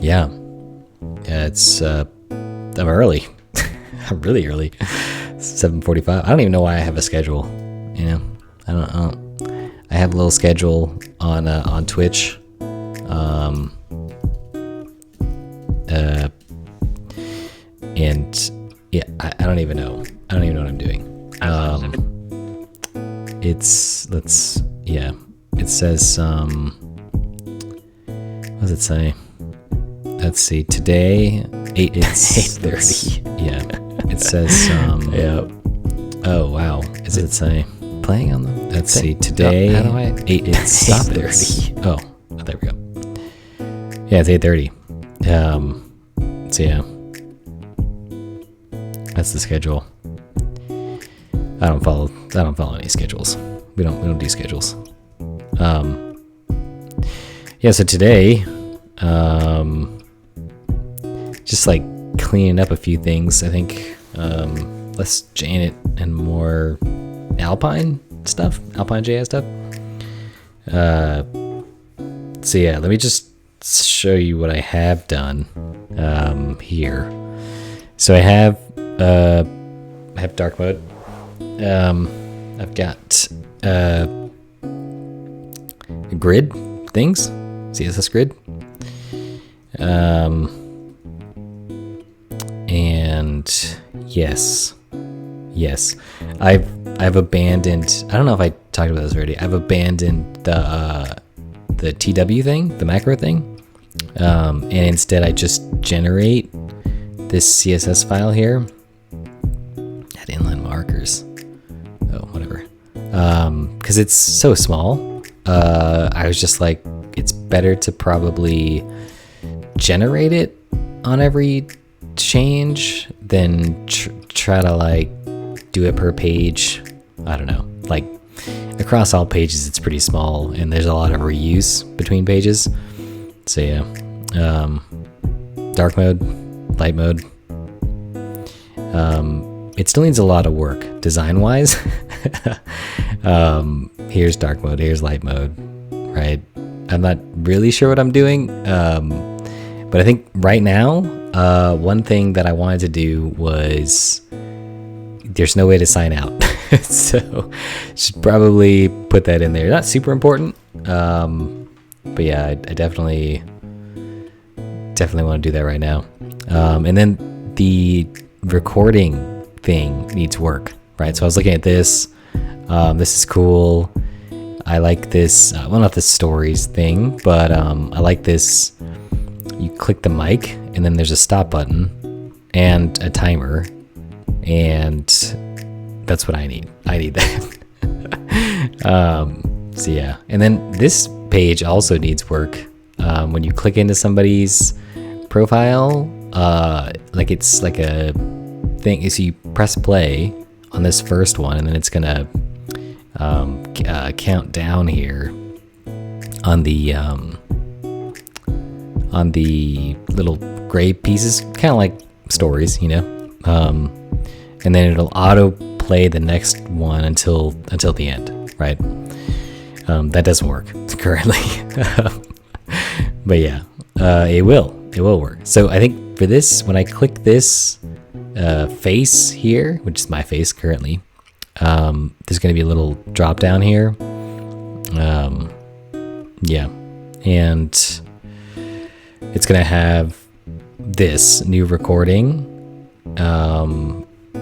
Yeah. Yeah, it's I'm early. I'm really early. 7:45. I don't even know why I have a schedule. You know, I don't. I have a little schedule on Twitch. And yeah, I don't even know. I don't even know what I'm doing. It says what does it say? Let's see. Today, it's 8:30. Yeah, it says Yeah. Oh wow, does it say playing on the? Let's see. Today, how do I? It's Stop it. 8:30. Oh, there we go. Yeah, it's 8:30. So yeah, that's the schedule. I don't follow any schedules. We don't do schedules. Yeah, so today, just like cleaning up a few things. I think less Janet and more Alpine JS stuff. So yeah, let me just show you what I have done here. So I have dark mode. I've got grid things, CSS grid, and yes, I've abandoned. I don't know if I talked about this already. I've abandoned the TW thing, the macro thing, and instead I just generate this CSS file here. Add inline markers. Oh, whatever. Because it's so small. I was just like, it's better to probably generate it on every change than try to like do it per page. I don't know. Like across all pages, it's pretty small, and there's a lot of reuse between pages. So yeah, dark mode, light mode. It still needs a lot of work design-wise. Here's dark mode, here's light mode, right? I'm not really sure what I'm doing, but I think right now, one thing that I wanted to do was there's no way to sign out. So should probably put that in there. Not super important, but yeah, I definitely want to do that right now. And then the recording thing needs work, right? So I was looking at this. This is cool. I like this. Well, not the stories thing, but I like this. You click the mic, and then there's a stop button and a timer, and that's what I need. I need that. So yeah, and then this page also needs work. When you click into somebody's profile, like it's like a thing. So you press play on this first one, and then it's gonna count down here on the little gray pieces, kind of like stories, you know. And then it'll auto play the next one until the end, right? That doesn't work currently, but yeah, it will work. So I think for this, when I click this face here, which is my face currently, there's going to be a little drop down here. Yeah, and it's going to have this new recording,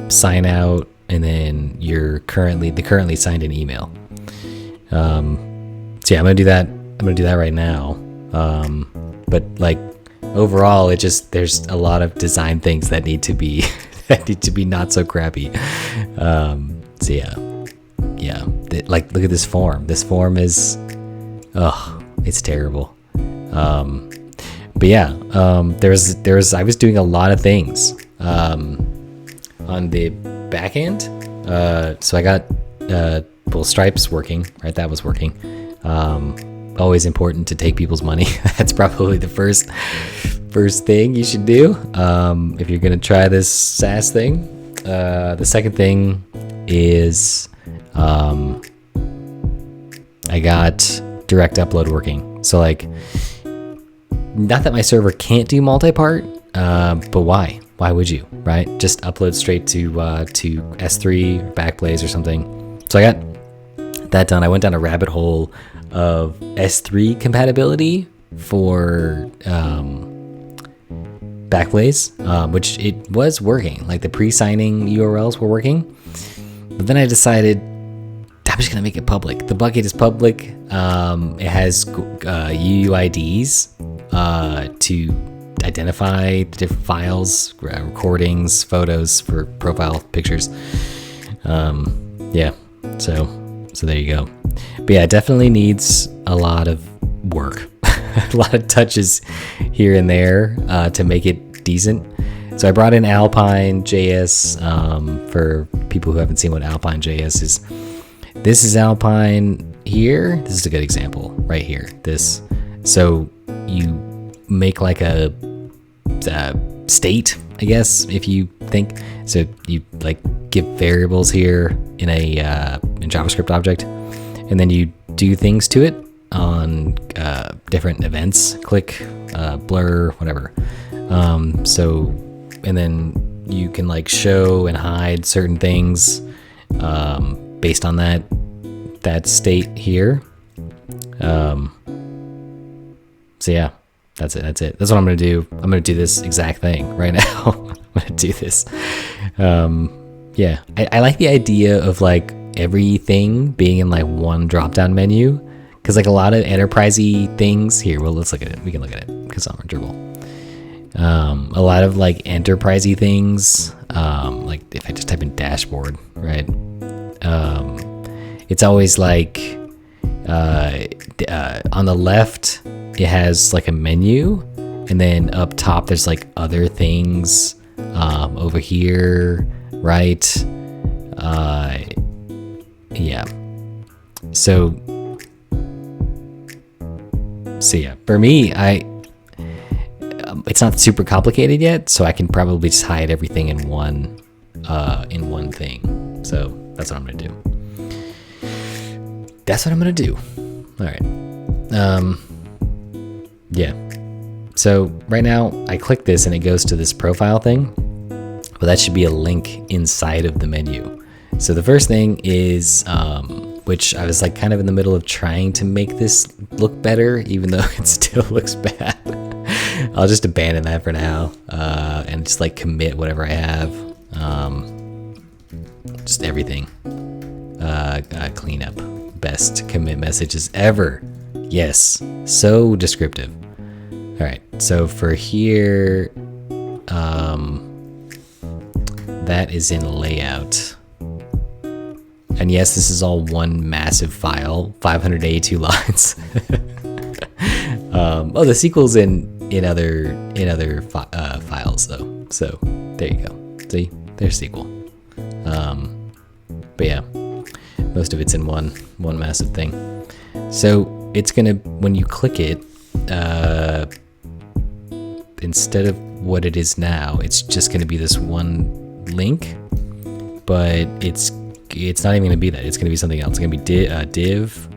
sign out, and then the currently signed in email. So yeah, I'm gonna do that right now. But like overall, there's a lot of design things that need to be not so crappy. So yeah. Like look at this form. This form is, it's terrible. But yeah, I was doing a lot of things on the back end. So I got Stripes working, right? That was working. Always important to take people's money. That's probably the first thing you should do if you're gonna try this SaaS thing. The second thing is I got direct upload working. So like not that my server can't do multi-part, but why? Why would you, right? Just upload straight to S3 or Backblaze or something. So I got that done. I went down a rabbit hole of S3 compatibility for Backblaze, which it was working. Like the pre-signing URLs were working. But then I decided I'm just gonna make it public. The bucket is public. It has UUIDs to identify the different files, recordings, photos for profile pictures. Yeah, so there you go. But yeah, it definitely needs a lot of work, a lot of touches here and there to make it decent. So I brought in alpinejs for people who haven't seen what alpinejs is. This is Alpine here. This is a good example right here. So you make like a state, I guess, if you think. So you like give variables here in in JavaScript object, and then you do things to it on different events, click, blur, whatever. And then you can like show and hide certain things based on that state here. So yeah, that's it. That's what I'm gonna do. I'm gonna do this exact thing right now. I'm gonna do this. Yeah, I like the idea of like everything being in like one drop-down menu, because like a lot of enterprisey things here. Well, let's look at it. We can look at it because I'm dribble. A lot of like enterprisey things, like if I just type in dashboard, right? It's always like on the left it has like a menu, and then up top there's like other things over here, right? Yeah. So yeah, for me, it's not super complicated yet, so I can probably just hide everything in one thing. So that's what I'm gonna do. All right. Yeah. So right now I click this and it goes to this profile thing, but that should be a link inside of the menu. So the first thing is, which I was like kind of in the middle of trying to make this look better, even though it still looks bad. I'll just abandon that for now, and just like commit whatever I have, just everything, clean up, best commit messages ever. Yes, so descriptive. All right, so for here, that is in layout. And yes, this is all one massive file, 582 lines. Oh, the sequel's in other files though. So there you go. See, there's sequel. But yeah, most of it's in one massive thing. So it's gonna, when you click it, instead of what it is now, it's just gonna be this one link, but it's not even gonna be that. It's gonna be something else. It's gonna be div,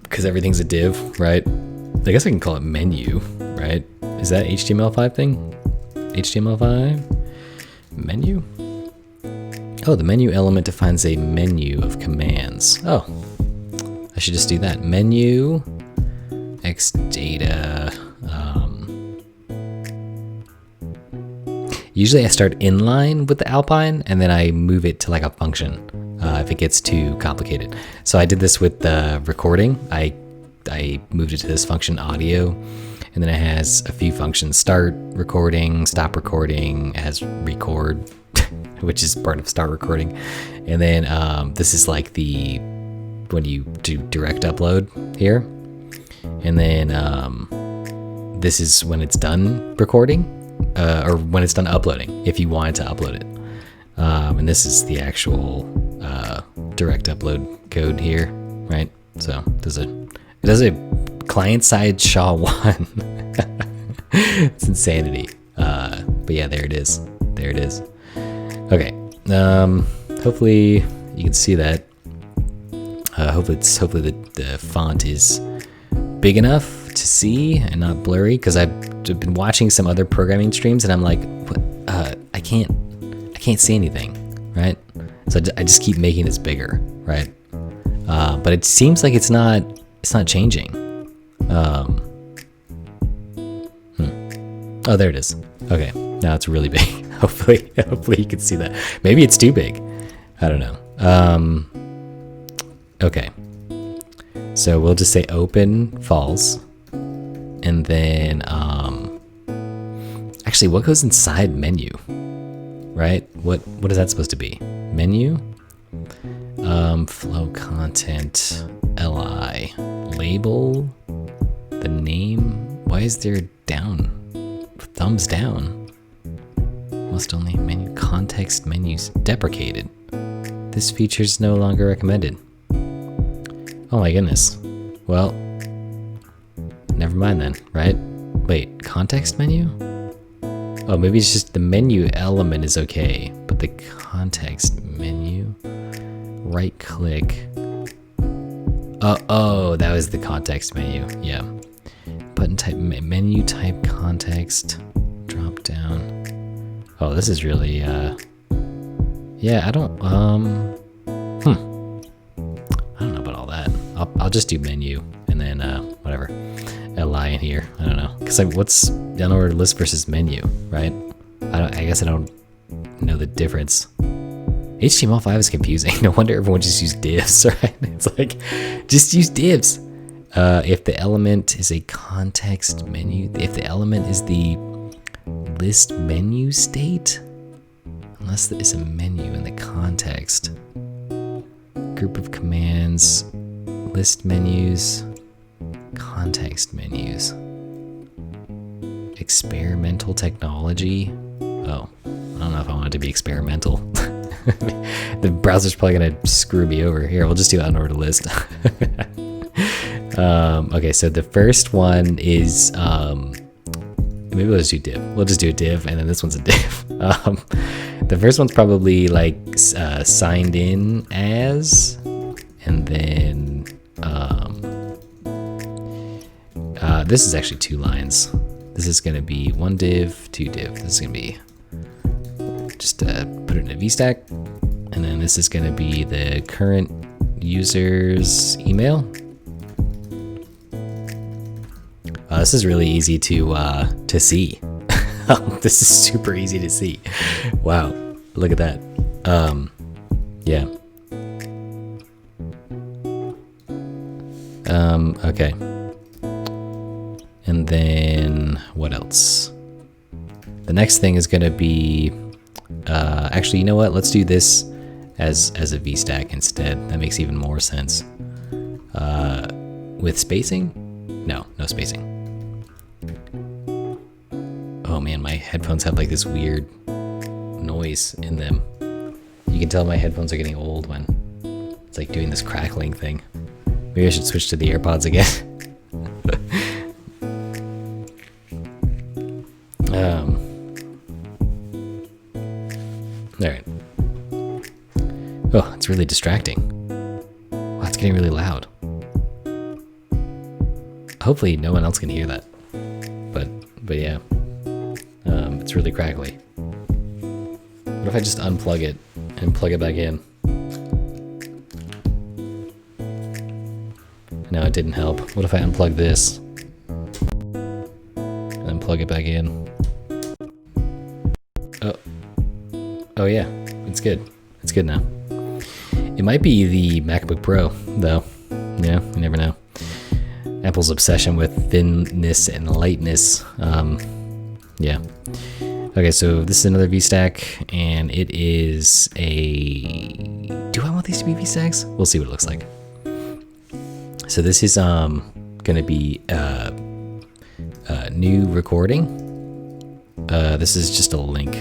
because everything's a div, right? I guess I can call it menu, right? Is that HTML5 thing? HTML5 menu? Oh, the menu element defines a menu of commands. Oh, I should just do that. Menu x data. Usually I start inline with the Alpine and then I move it to like a function if it gets too complicated. So I did this with the recording. I moved it to this function audio, and then it has a few functions: start recording, stop recording, it has record, which is part of start recording. And then this is like when you do direct upload here. And then this is when it's done recording, or when it's done uploading, if you wanted to upload it. And this is the actual direct upload code here, right? So it does a client-side SHA-1. It's insanity. But yeah, there it is. Okay. Hopefully you can see that. Hopefully the font is big enough to see and not blurry, because I've been watching some other programming streams and I'm like, what? I can't see anything, right? So I just keep making this bigger, right? But it seems like it's not changing. Oh, there it is. Okay, now it's really big. Hopefully you can see that. Maybe it's too big. I don't know. Okay. So we'll just say open false. And then, actually, what goes inside menu? Right? What is that supposed to be? Menu? Flow content, li, label, the name. Why is there down? Thumbs down. Must only menu, context menus deprecated. This feature is no longer recommended. Oh my goodness. Well, never mind then, right? Wait, context menu? Oh, maybe it's just the menu element is okay, but the context menu, right click. Oh, that was the context menu. Yeah. Button type, menu type, context, drop down. Oh, this is really, yeah, I don't know about all that. I'll just do menu and then, whatever. li in here. I don't know. Cause what's unordered list versus menu, right? I guess I don't know the difference. HTML5 is confusing. No wonder everyone just used divs, right? It's like, just use divs. If the element is a context menu, if the element is the list menu state, unless there is a menu in the context, group of commands, list menus, context menus, experimental technology. Oh, I don't know if I want it to be experimental. The browser's probably gonna screw me over. Here, we'll just do unordered list. Okay, so the first one is, maybe we'll just do div. We'll just do a div, and then this one's a div. The first one's probably like signed in as, and then this is actually 2 lines. This is gonna be 1 div, 2 div. This is gonna be just put it in a VStack, and then this is gonna be the current user's email. This is really easy to see. This is super easy to see. Wow, look at that. Yeah. Okay. And then what else? The next thing is gonna be, actually, you know what? Let's do this as a VStack instead. That makes even more sense. With spacing? No spacing. Oh man, my headphones have like this weird noise in them. You can tell my headphones are getting old when it's like doing this crackling thing. Maybe I should switch to the AirPods again. Alright. Oh, it's really distracting. Wow, it's getting really loud. Hopefully no one else can hear that. But yeah. It's really crackly. What if I just unplug it and plug it back in? No, it didn't help. What if I unplug this and then plug it back in? Oh yeah, it's good. It's good now. It might be the MacBook Pro, though. Yeah, you never know. Apple's obsession with thinness and lightness. Yeah. Okay, so this is another VStack, and it is a... Do I want these to be VStacks? We'll see what it looks like. So this is gonna be new recording. This is just a link.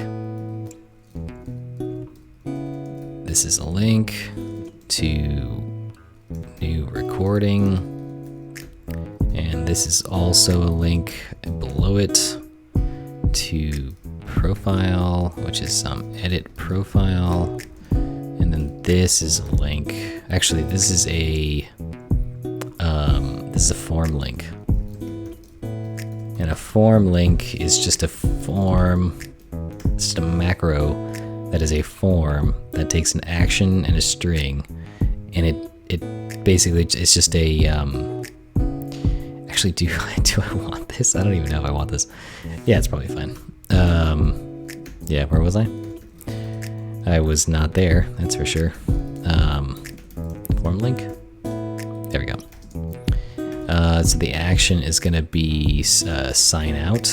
This is a link to new recording, and this is also a link below it to profile, which is edit profile, and then this is a link. Actually, this is a form link. And a form link is just a form, it's just a macro that is a form that takes an action and a string, and it basically, it's just a, actually, do I want this? I don't even know if I want this. Yeah, it's probably fine. Yeah, where was I? I was not there, that's for sure. Form link. There we go. So the action is going to be sign out,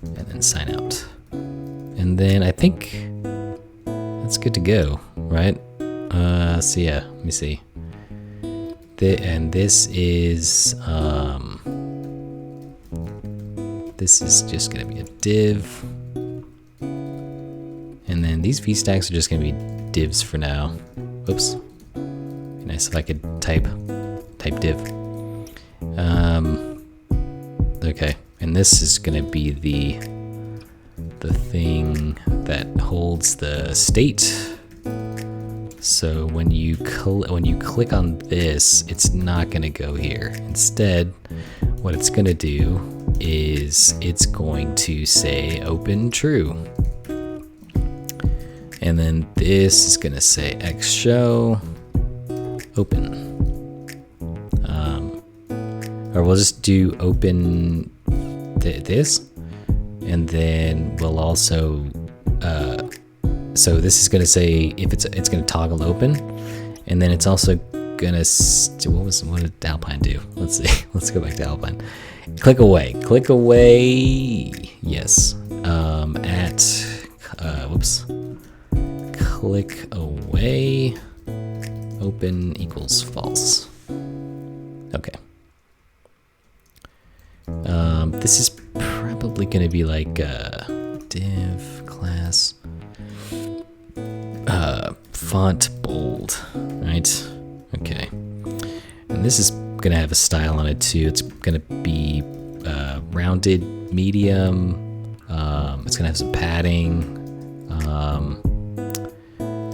and then sign out. And then I think that's good to go, right? So yeah, let me see. And this is just going to be a div. And then these VStacks are just going to be divs for now. Whoops. Be nice if I could type div. Okay, and this is going to be the thing that holds the state. So when you click on this, it's not going to go here. Instead, what it's going to do is it's going to say open true. And then this is going to say xshow open. Or we'll just do open this, and then we'll also, so this is going to say if it's going to toggle open, and then it's also going to, what did Alpine do? Let's see, let's go back to Alpine. Click away, yes, whoops, click away, open equals false. Okay. This is probably going to be like div class font bold, right? Okay. And this is going to have a style on it too. It's going to be rounded medium. It's going to have some padding.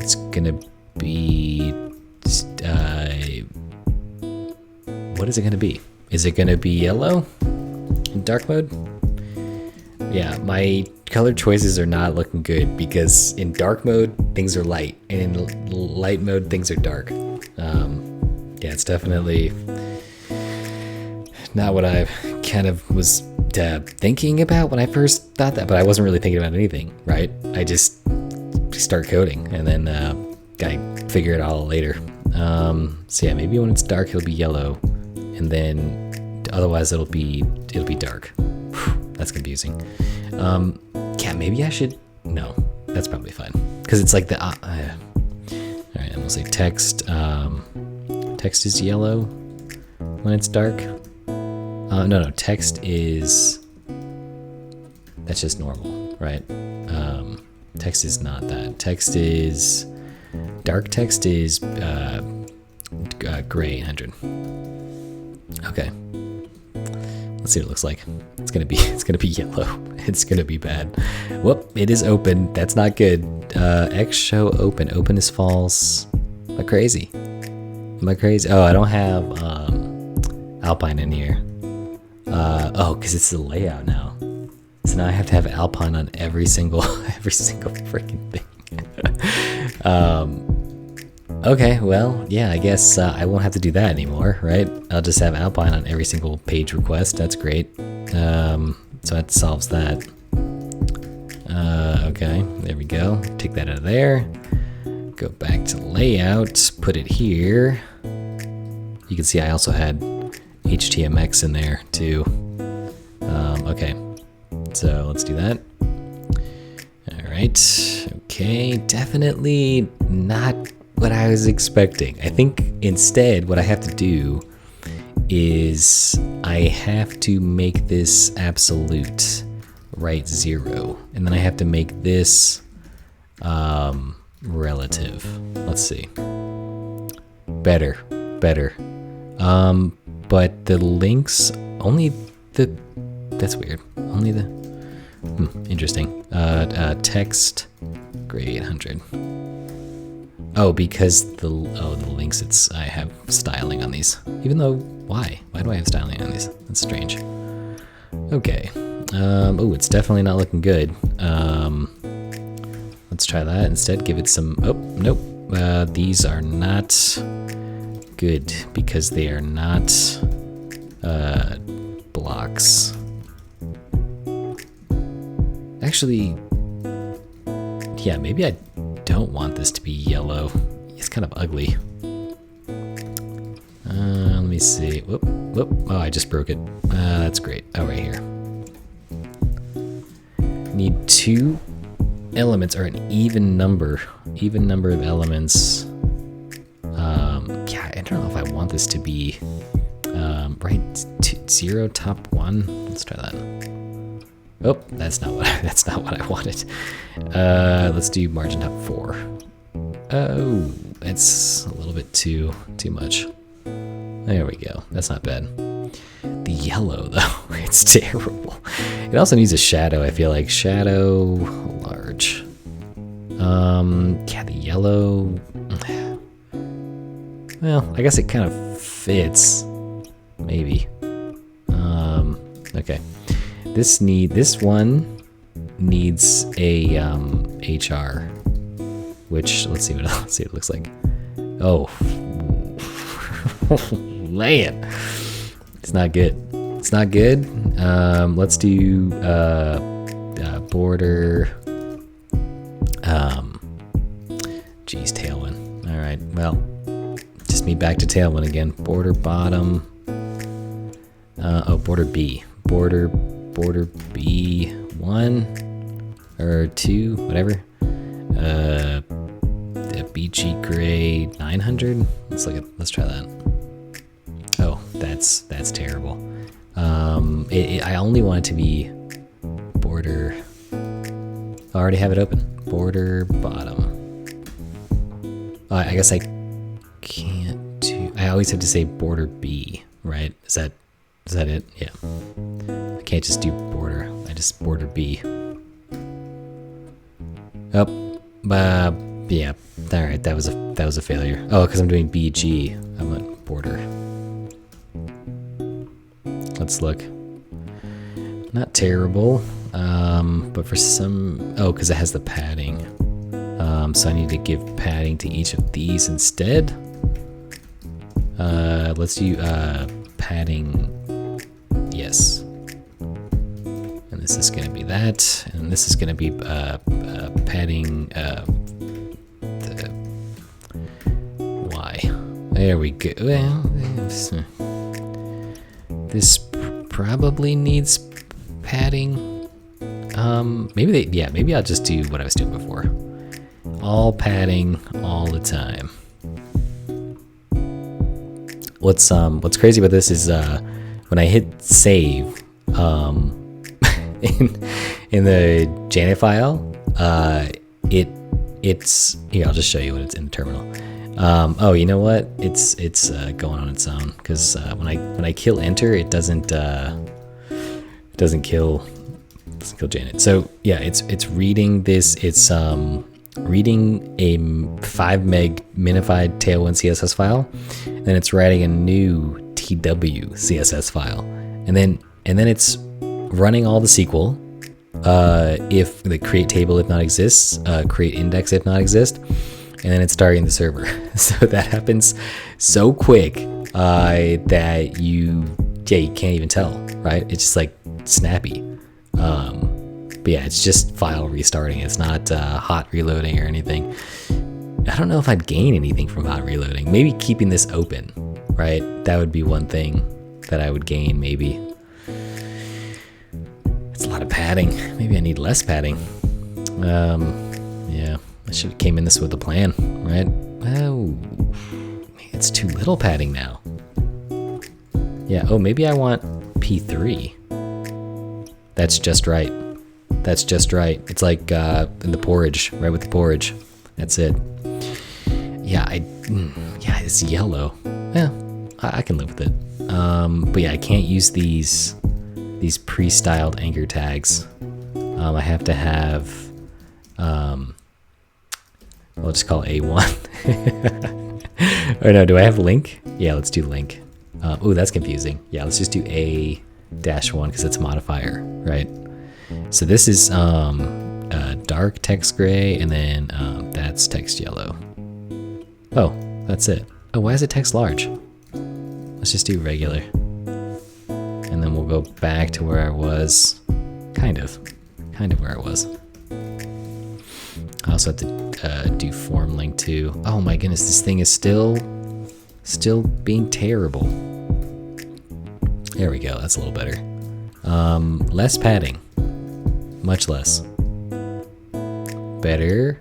It's going to be what is it going to be? Is it going to be yellow in dark mode? Yeah, my color choices are not looking good because in dark mode, things are light, and in light mode, things are dark. Yeah, it's definitely not what I kind of was thinking about when I first thought that, but I wasn't really thinking about anything, right? I just start coding, and then I figure it out later. So yeah, maybe when it's dark, it'll be yellow, and then otherwise it'll be dark. Whew, that's confusing. Yeah, maybe I should. No, that's probably fine because it's like the. All right, and we'll say text. Text is yellow when it's dark. No, text is. That's just normal, right? Text is not that. Text is. Dark text is gray 100. Okay. Let's see what it looks like. It's gonna be yellow. It's gonna be bad. Whoop! It is open. That's not good. Xshow open. Open is false. Am I crazy? Am I crazy? Oh, I don't have Alpine in here. Oh, because it's the layout now. So now I have to have Alpine on every single freaking thing. Okay, well, yeah, I guess I won't have to do that anymore, right? I'll just have Alpine on every single page request. That's great. So that solves that. Okay, there we go. Take that out of there. Go back to layout, put it here. You can see I also had HTMX in there too. Okay, so let's do that. All right, okay, definitely not what I was expecting. I think instead what I have to do is I have to make this absolute, right, 0, and then I have to make this relative. Let's see. Better. But the links only that's weird. Only the interesting. Text grade 100. Oh, because the links, I have styling on these. Even though, why? Why do I have styling on these? That's strange. Okay. Oh, it's definitely not looking good. Let's try that instead. Give it some. Oh, nope. These are not good because they are not blocks. Actually, yeah, maybe I don't want this to be yellow. It's kind of ugly. Let me see. Whoop, whoop. Oh, I just broke it. That's great. Oh, right here. Need 2 elements, or an even number of elements. Yeah, I don't know if I want this to be right. 0 top 1. Let's try that. Oh, that's not what I wanted. Let's do margin top 4. Oh, that's a little bit too much. There we go. That's not bad. The yellow, though, it's terrible. It also needs a shadow, I feel like. Shadow, large. Yeah, the yellow. Well, I guess it kind of fits. Maybe. Okay. This one needs a HR, which let's see what it looks like. Oh, man, it's not good. It's not good. Let's do border. Geez, Tailwind. All right. Well, just me back to Tailwind again. Border bottom. Oh, border B. Border B 1 or 2, whatever. The BG grade 900. Let's try that. Oh, that's terrible. I only want it to be border. I already have it open. Border bottom. I guess I can't do. I always have to say border B, right? Is that it? Yeah. I can't just do border. I just border B. Oh, yeah. All right, that was a failure. Oh, because I'm doing BG. I want border. Let's look. Not terrible, but for some. Oh, because it has the padding. So I need to give padding to each of these instead. Let's do padding. Yes. And this is going to be that, and this is going to be padding the Y. There we go. Well, this probably needs padding. Maybe I'll just do what I was doing before. All padding all the time. What's crazy about this is when I hit save in the Janet file, it's here. I'll just show you what it's in the terminal. Oh, you know what? It's going on its own because when I kill enter, it doesn't kill Janet. So yeah, it's reading this. It's reading a 5 meg minified Tailwind CSS file, and then it's writing a new TW CSS file, and then it's running all the SQL. If the create table if not exists, create index if not exist, and then it's starting the server. So that happens so quick that you can't even tell, right? It's just like snappy. But yeah, it's just file restarting. It's not hot reloading or anything. I don't know if I'd gain anything from hot reloading. Maybe keeping this open, right? That would be one thing that I would gain, maybe. It's a lot of padding. Maybe I need less padding. Yeah, I should have came in this with a plan, right? Oh, it's too little padding now. Yeah, oh, maybe I want P3. That's just right. That's just right. It's like in the porridge, right with the porridge. That's it. Yeah, it's yellow. Yeah, I can live with it. But yeah, I can't use these pre-styled anchor tags. I have to have, I'll just call it A1. Or no, do I have link? Yeah, let's do link. Ooh, that's confusing. Yeah, let's just do A -1 because it's a modifier, right? So this is dark text gray, and then that's text yellow. Oh, that's it. Oh, why is it text large? Let's just do regular. And then we'll go back to where I was. Kind of where I was. I also have to do form link too. Oh my goodness, this thing is still being terrible. There we go, that's a little better. Less padding. Much less. Better.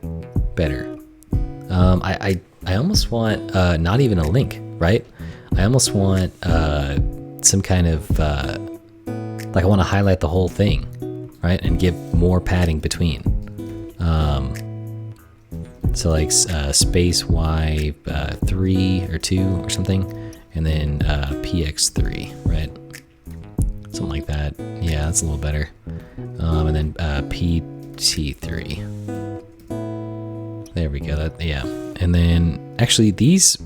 I almost want not even a link, right? I almost want some kind of like I want to highlight the whole thing, right, and give more padding between. So like space Y 3 or 2 or something, and then PX3, right? Something like that. Yeah, that's a little better. And then PT3. There we go. That, yeah. And then actually these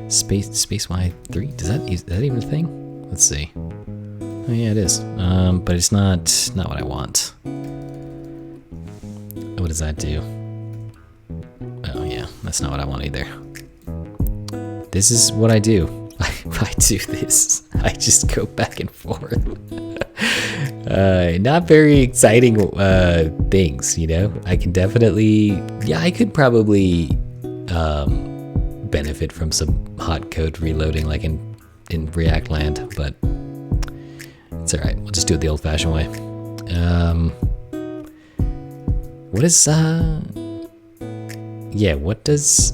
space Y3, is that even a thing? Let's see. Oh yeah, it is. But it's not what I want. What does that do? Oh yeah, that's not what I want either. This is what I do. I do this. I just go back and forth. Not very exciting things, you know. I can definitely, yeah, I could probably benefit from some hot code reloading, like in React land, but it's all right. We'll just do it the old-fashioned way. What is yeah, what does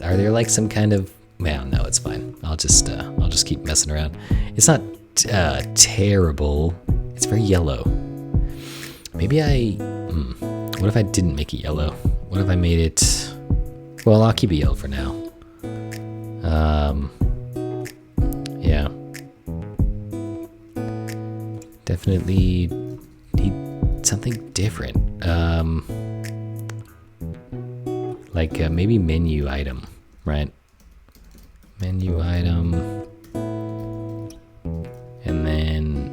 are there like some kind of, well, no, it's fine. I'll just keep messing around. It's not terrible. It's very yellow. Maybe what if I didn't make it yellow? What if I made it, well, I'll keep it yellow for now. Yeah. Definitely need something different. Like maybe menu item, right? Menu item. And then,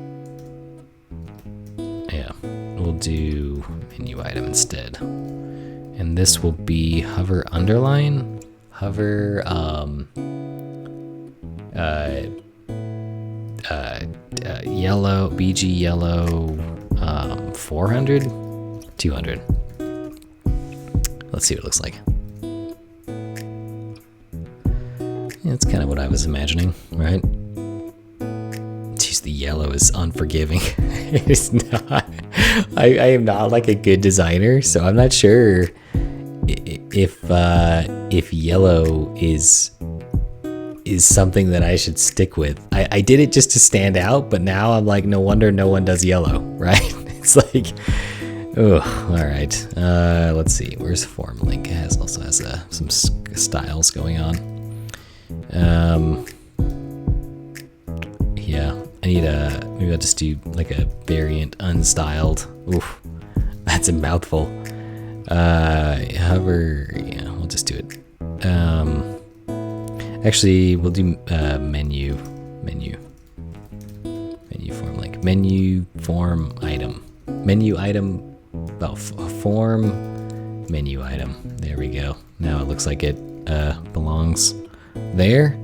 yeah, we'll do menu item instead. And this will be hover underline, hover yellow, BG yellow, 400, 200. Let's see what it looks like. Yeah, that's kind of what I was imagining, right? Jeez, the yellow is unforgiving. It's not. I am not like a good designer, so I'm not sure if yellow is something that I should stick with. I did it just to stand out, but now I'm like, no wonder no one does yellow, right? It's like, oh, all right. Let's see. Where's form link? It also has some styles going on. Yeah, I need maybe I'll just do like a variant unstyled. Oof, that's a mouthful. Hover, yeah, we'll just do it. Actually, we'll do menu form link, menu form item, menu item, oh, form menu item. There we go. Now it looks like it belongs there.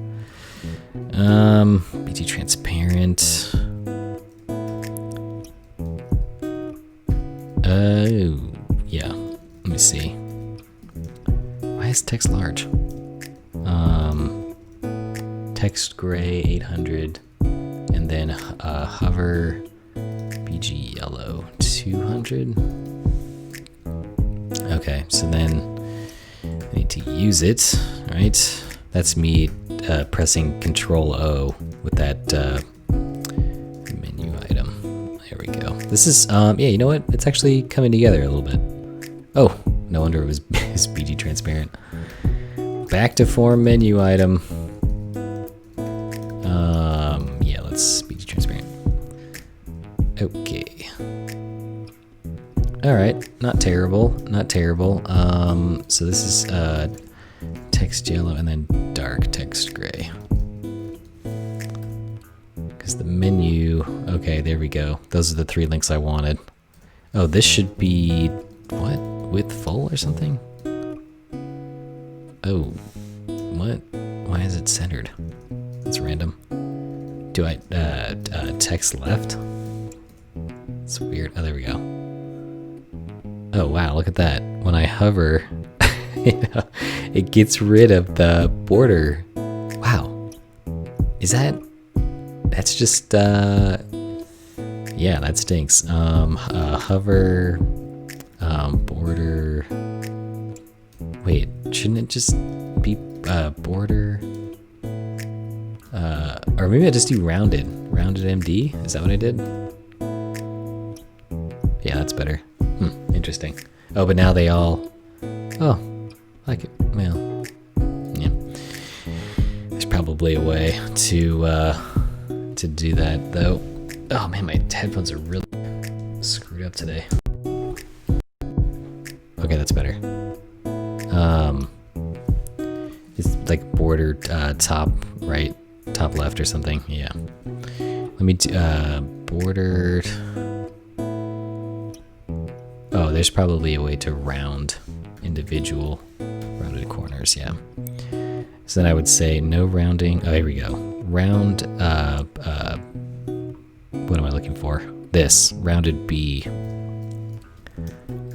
BG transparent. Oh, yeah. Let me see. Why is text large? Text gray 800, and then hover BG yellow 200. Okay, so then I need to use it, right? That's me pressing Control O with that menu item. There we go. This is, yeah, you know what? It's actually coming together a little bit. Oh, no wonder it was BG transparent. Back to form menu item. Yeah, let's BG transparent. Okay. All right, not terrible, not terrible. So this is text yellow and then dark text gray. because the menu, okay, there we go. Those are the 3 links I wanted. Oh, this should be, what? Width full or something? Oh, what? Why is it centered? That's random. Do I, text left? It's weird. Oh, there we go. Oh, wow, look at that. When I hover, it gets rid of the border. Wow. Is that's just, yeah, that stinks. Hover, border. Wait, shouldn't it just be, border? Or maybe I just do rounded MD? Is that what I did? Yeah, that's better. Interesting. Oh, but now they all, oh, like it, well, yeah. There's probably a way to do that though. Oh man, my headphones are really screwed up today. Okay, that's better. It's like border, top right, top left or something. Yeah. Let me do, bordered. Oh, there's probably a way to round individual rounded corners. Yeah. So then I would say no rounding. Oh, here we go. Round, what am I looking for? This, rounded B.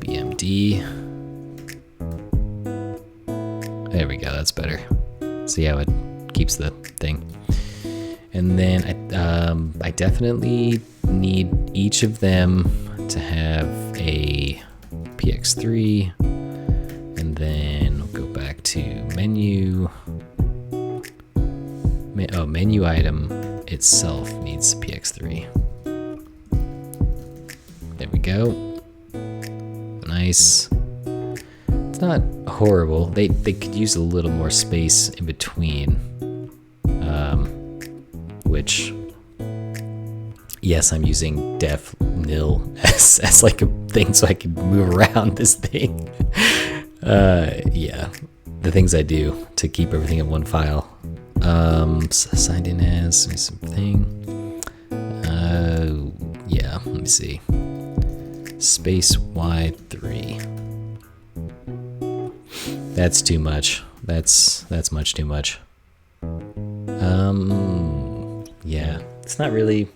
BMD. There we go, that's better. See how it keeps the thing. And then I definitely need each of them to have a PX3. And then we'll go back to menu. Oh, menu item itself needs PX3. There we go. Nice. It's not horrible. They could use a little more space in between. Which, yes, I'm using def nil as like a thing so I can move around this thing. Yeah, the things I do to keep everything in one file. Signed in as something. Yeah, let me see. Space Y3. That's too much. That's much too much. Yeah, it's not really.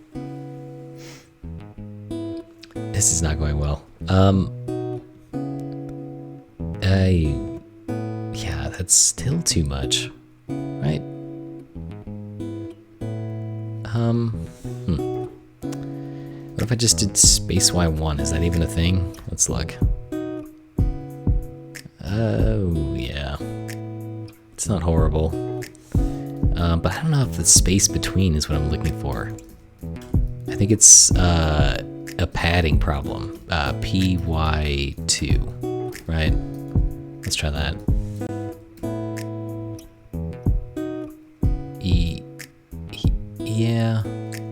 This is not going well. Yeah, that's still too much, right? What if I just did space Y1? Is that even a thing? Let's look. Oh, yeah. It's not horrible. But I don't know if the space between is what I'm looking for. I think it's a padding problem. PY2, right? Let's try that.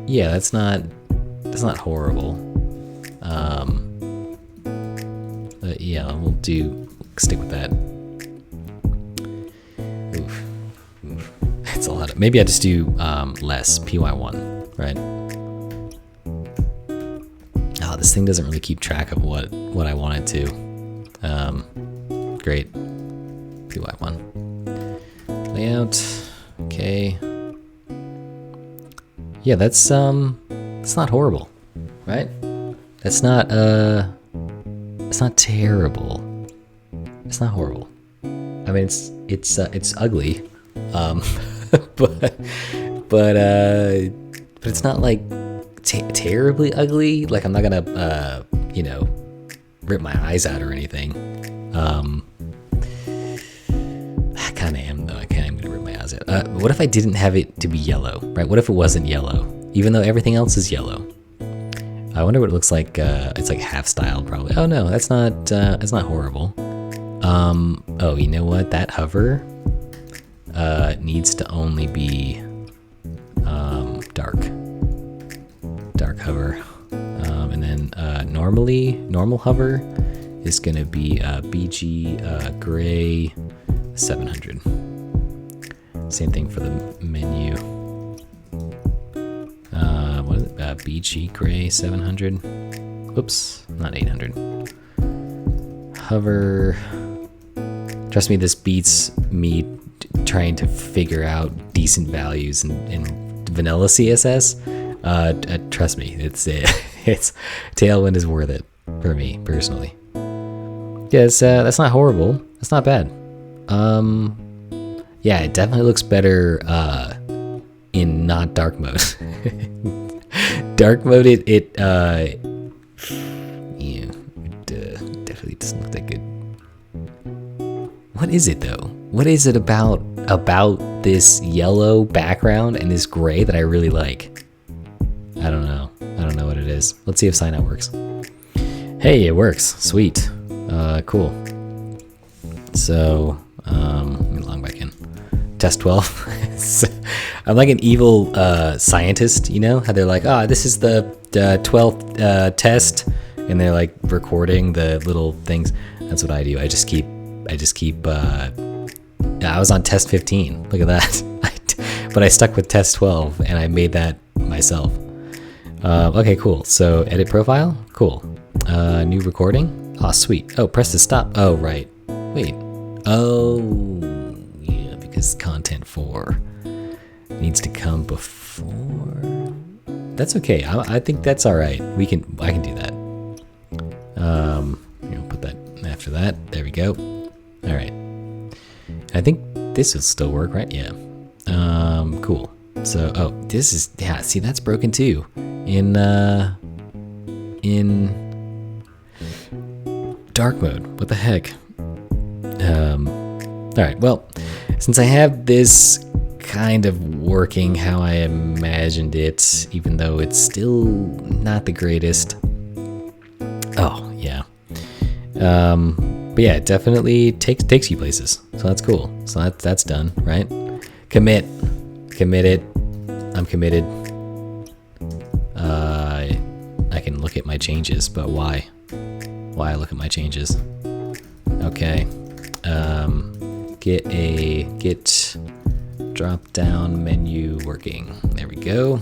Yeah, that's not horrible. But yeah, we'll stick with that. Oof. That's a lot of, maybe I just do less, PY1, right? Oh, this thing doesn't really keep track of what I want it to. Great. PY1. Layout. Okay. Yeah, that's not horrible, right? That's not it's not terrible. It's not horrible. I mean, it's ugly, but it's not like terribly ugly. Like I'm not gonna rip my eyes out or anything. I kind of am though. I am gonna rip my eyes out. What if I didn't have it to be yellow, right? What if it wasn't yellow, even though everything else is yellow? I wonder what it looks like. It's like half styled probably. Oh no, that's not horrible. Oh, you know what? That hover needs to only be dark hover. And then normal hover is gonna be BG gray 700. Same thing for the menu. beachy gray 700. Oops, not 800. Hover. Trust me, this beats me trying to figure out decent values in vanilla CSS. Trust me, it's Tailwind is worth it for me personally. Yeah, that's not horrible. That's not bad. Yeah, it definitely looks better in not dark mode. Dark mode, it definitely doesn't look that good. What is it though? What is it about this yellow background and this gray that I really like? I don't know. I don't know what it is. Let's see if sign out works. Hey, it works. Sweet. Cool. So, let me log back in. Test 12. I'm like an evil scientist, you know? How they're like, this is the 12th test, and they're like recording the little things. That's what I do. I just keep. I was on test 15. Look at that. But I stuck with test 12, and I made that myself. Okay, cool. So edit profile. Cool. New recording. Oh, sweet. Oh, press to stop. Oh, right. Wait. Oh, yeah, because content 4 needs to come before. That's okay. I think that's all right. I can do that. Put that after that. There we go. All right. I think this will still work, right? Yeah. Cool. So, this is, yeah, see, that's broken too. In dark mode. What the heck? All right. Well, since I have this kind of working how I imagined it, even though it's still not the greatest. Oh, yeah. But yeah, it definitely takes you places. So that's cool. So that's done, right? Committed. I'm committed. I can look at my changes, but why? Why I look at my changes? Okay. Get drop down menu working. There we go.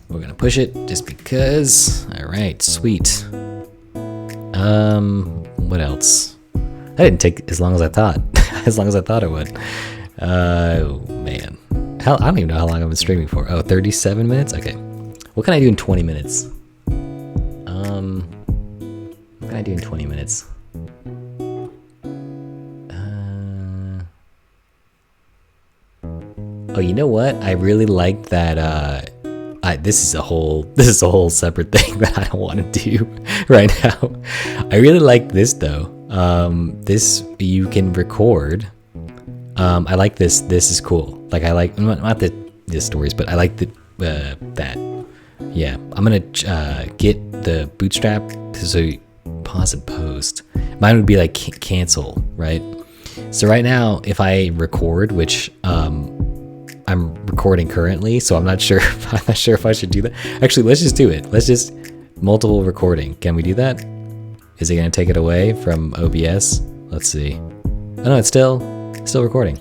We're gonna push it just because. All right, sweet. What else? That didn't take as long as I thought. As long as I thought it would. Oh man. I don't even know how long I've been streaming for. Oh, 37 minutes? Okay. What can I do in 20 minutes? What can I do in 20 minutes? Oh, you know what? I really liked that. This is a whole separate thing that I don't want to do right now. I really like this though. This you can record. I like this. This is cool. Like I like not the stories, but I like the that. Yeah, I'm gonna get the bootstrap so you pause and post. Mine would be like cancel, right? So right now, if I record, which I'm recording currently, so I'm not sure if I should do that. Actually, let's just do it. Let's just multiple recording. Can we do that? Is it gonna take it away from OBS? Let's see. Oh no, it's still recording.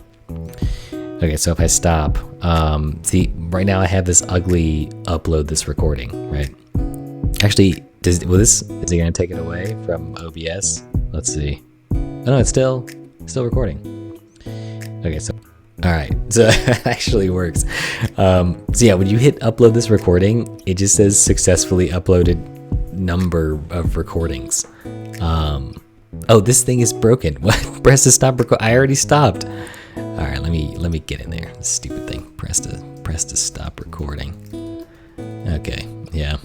Okay, so if I stop, see, right now I have this ugly upload this recording, right? Actually, is it gonna take it away from OBS? Let's see. Oh no, it's still recording. Okay, so all right, so it actually works. So yeah, when you hit upload this recording, it just says successfully uploaded number of recordings. Oh, this thing is broken. What? Press to stop record. I already stopped. All right, let me get in there. This stupid thing. Press to stop recording. Okay, yeah.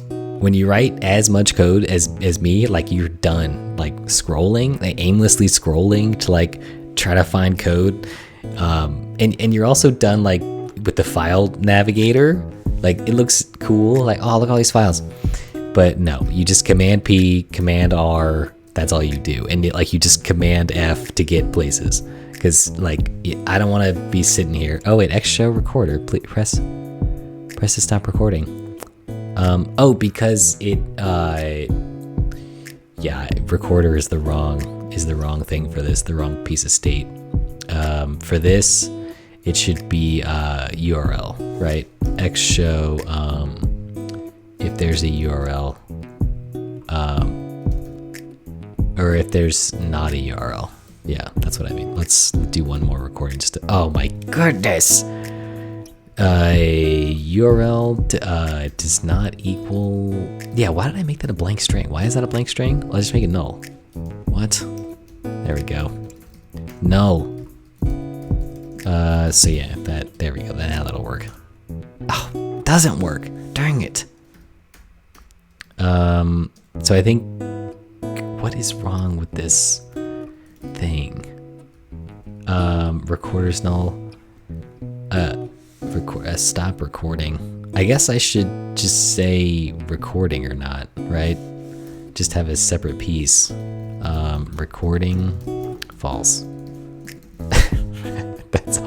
When you write as much code as me, like you're done, like scrolling, like aimlessly scrolling to like try to find code. And you're also done like with the file navigator. Like it looks cool. Like, oh, look at all these files. But no, you just Command P, Command R. That's all you do. And like you just Command F to get places. Because like I don't want to be sitting here. Oh wait, extra recorder. Please press to stop recording. Oh, because it yeah, recorder is the wrong thing for this. The wrong piece of state. For this, it should be URL, right? X show if there's a URL or if there's not a URL. Yeah, that's what I mean. Let's do one more recording just to, oh my goodness. URL does not equal, yeah, why did I make that a blank string? Why is that a blank string? I'll just make it null. What? There we go. Null. So yeah, there we go. Now that'll work. Oh, doesn't work. Dang it. So I think, what is wrong with this thing? Recorder's null. Stop recording. I guess I should just say recording or not, right? Just have a separate piece. Recording false. That's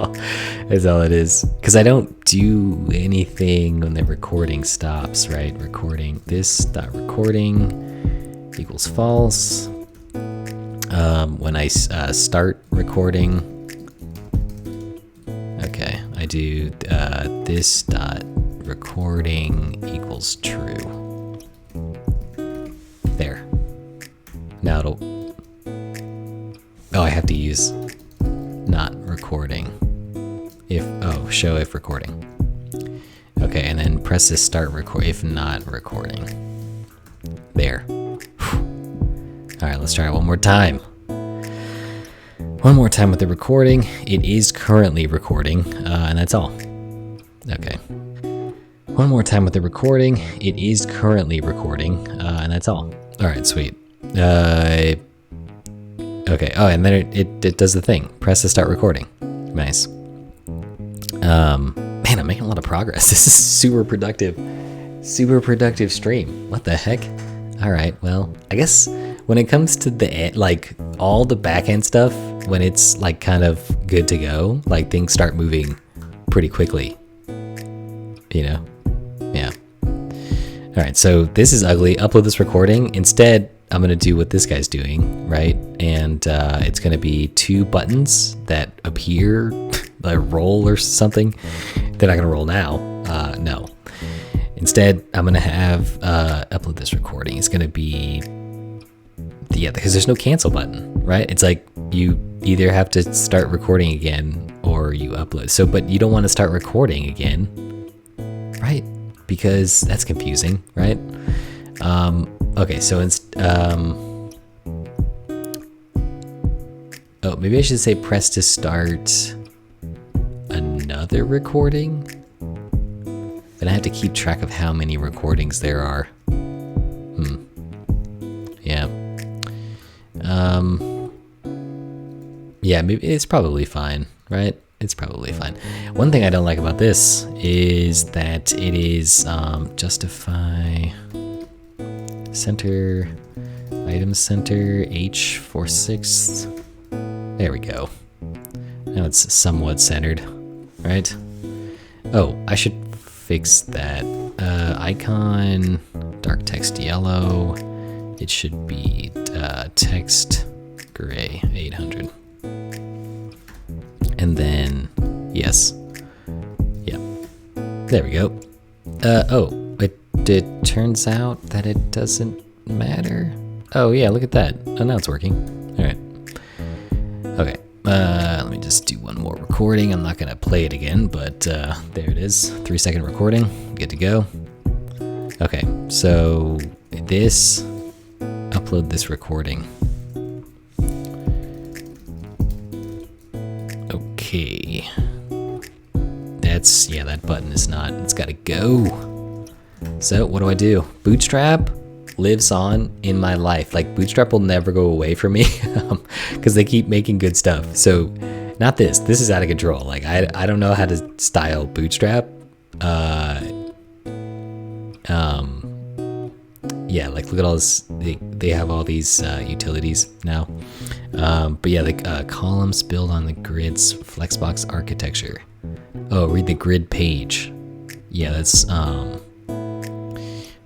all it is. Because I don't do anything when the recording stops, right? Recording this dot recording equals false. When I start recording, okay, I do this dot recording equals true. There. Now it'll. Oh, I have to use not recording. Show if recording. Okay, and then press this start record if not recording. There. All right, let's try it one more time. One more time with the recording. It is currently recording, and that's all. Okay. One more time with the recording. It is currently recording, and that's all. All right, sweet. Okay. Oh, and then it does the thing. Press to start recording. Nice. Man, I'm making a lot of progress. This is super productive stream. What the heck? All right. Well, I guess when it comes to the like all the backend stuff, when it's like kind of good to go, like things start moving pretty quickly. You know? Yeah. All right. So this is ugly. Upload this recording. Instead, I'm going to do what this guy's doing, right? And it's going to be two buttons that appear, like roll or something. They're not going to roll now. No. Instead, I'm going to have upload this recording. It's going to be, yeah, because there's no cancel button, right? It's like you either have to start recording again or you upload. So, but you don't want to start recording again, right? Because that's confusing, right? Okay, so oh, maybe I should say press to start another recording. Then I have to keep track of how many recordings there are. Yeah. Yeah, maybe it's probably fine, right? It's probably fine. One thing I don't like about this is that it is justify center, item center, H46. There we go. Now it's somewhat centered, right? Oh, I should fix that. Icon, dark text yellow. It should be text gray 800. And then, yes. Yeah. There we go. Oh, it turns out that it doesn't matter. Oh yeah, look at that. Oh, now it's working. All right. Okay. Let me just do one more recording. I'm not gonna play it again, but there it is. 3-second recording. Good to go. Okay. So this, upload this recording. Okay. That's, yeah, that button is not, it's gotta go. So what do? Bootstrap lives on in my life. Like Bootstrap will never go away from me because they keep making good stuff. So not this. This is out of control. Like I don't know how to style Bootstrap. Yeah, like look at all this. They have all these utilities now. But yeah, the columns build on the grid's Flexbox architecture. Oh, read the grid page. Yeah, that's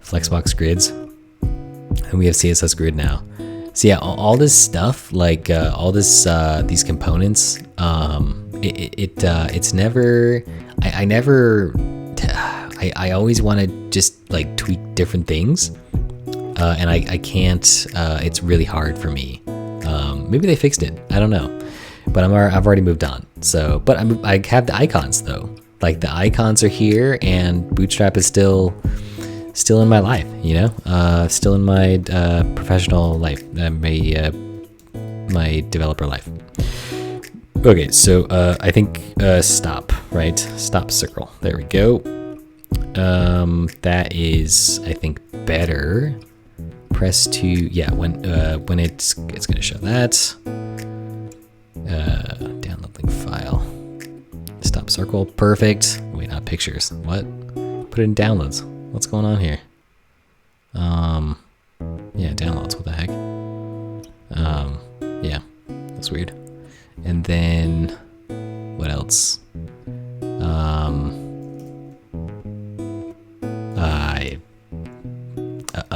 Flexbox grids. And we have CSS grid now. So yeah, all this stuff, like all this these components, it's never, I never I always want to just like tweak different things, and I can't. It's really hard for me. Maybe they fixed it. I don't know, but I've already moved on. So, but I have the icons though. Like the icons are here, and Bootstrap is still in my life. You know, still in my professional life, my developer life. Okay, so I think stop, right? Stop circle. There we go. That is, I think, better. Press to, yeah, when it's gonna show that. Download link file. Stop circle, perfect. Wait, not pictures. What? Put it in downloads. What's going on here? Yeah, downloads. What the heck? Yeah, that's weird. And then what else?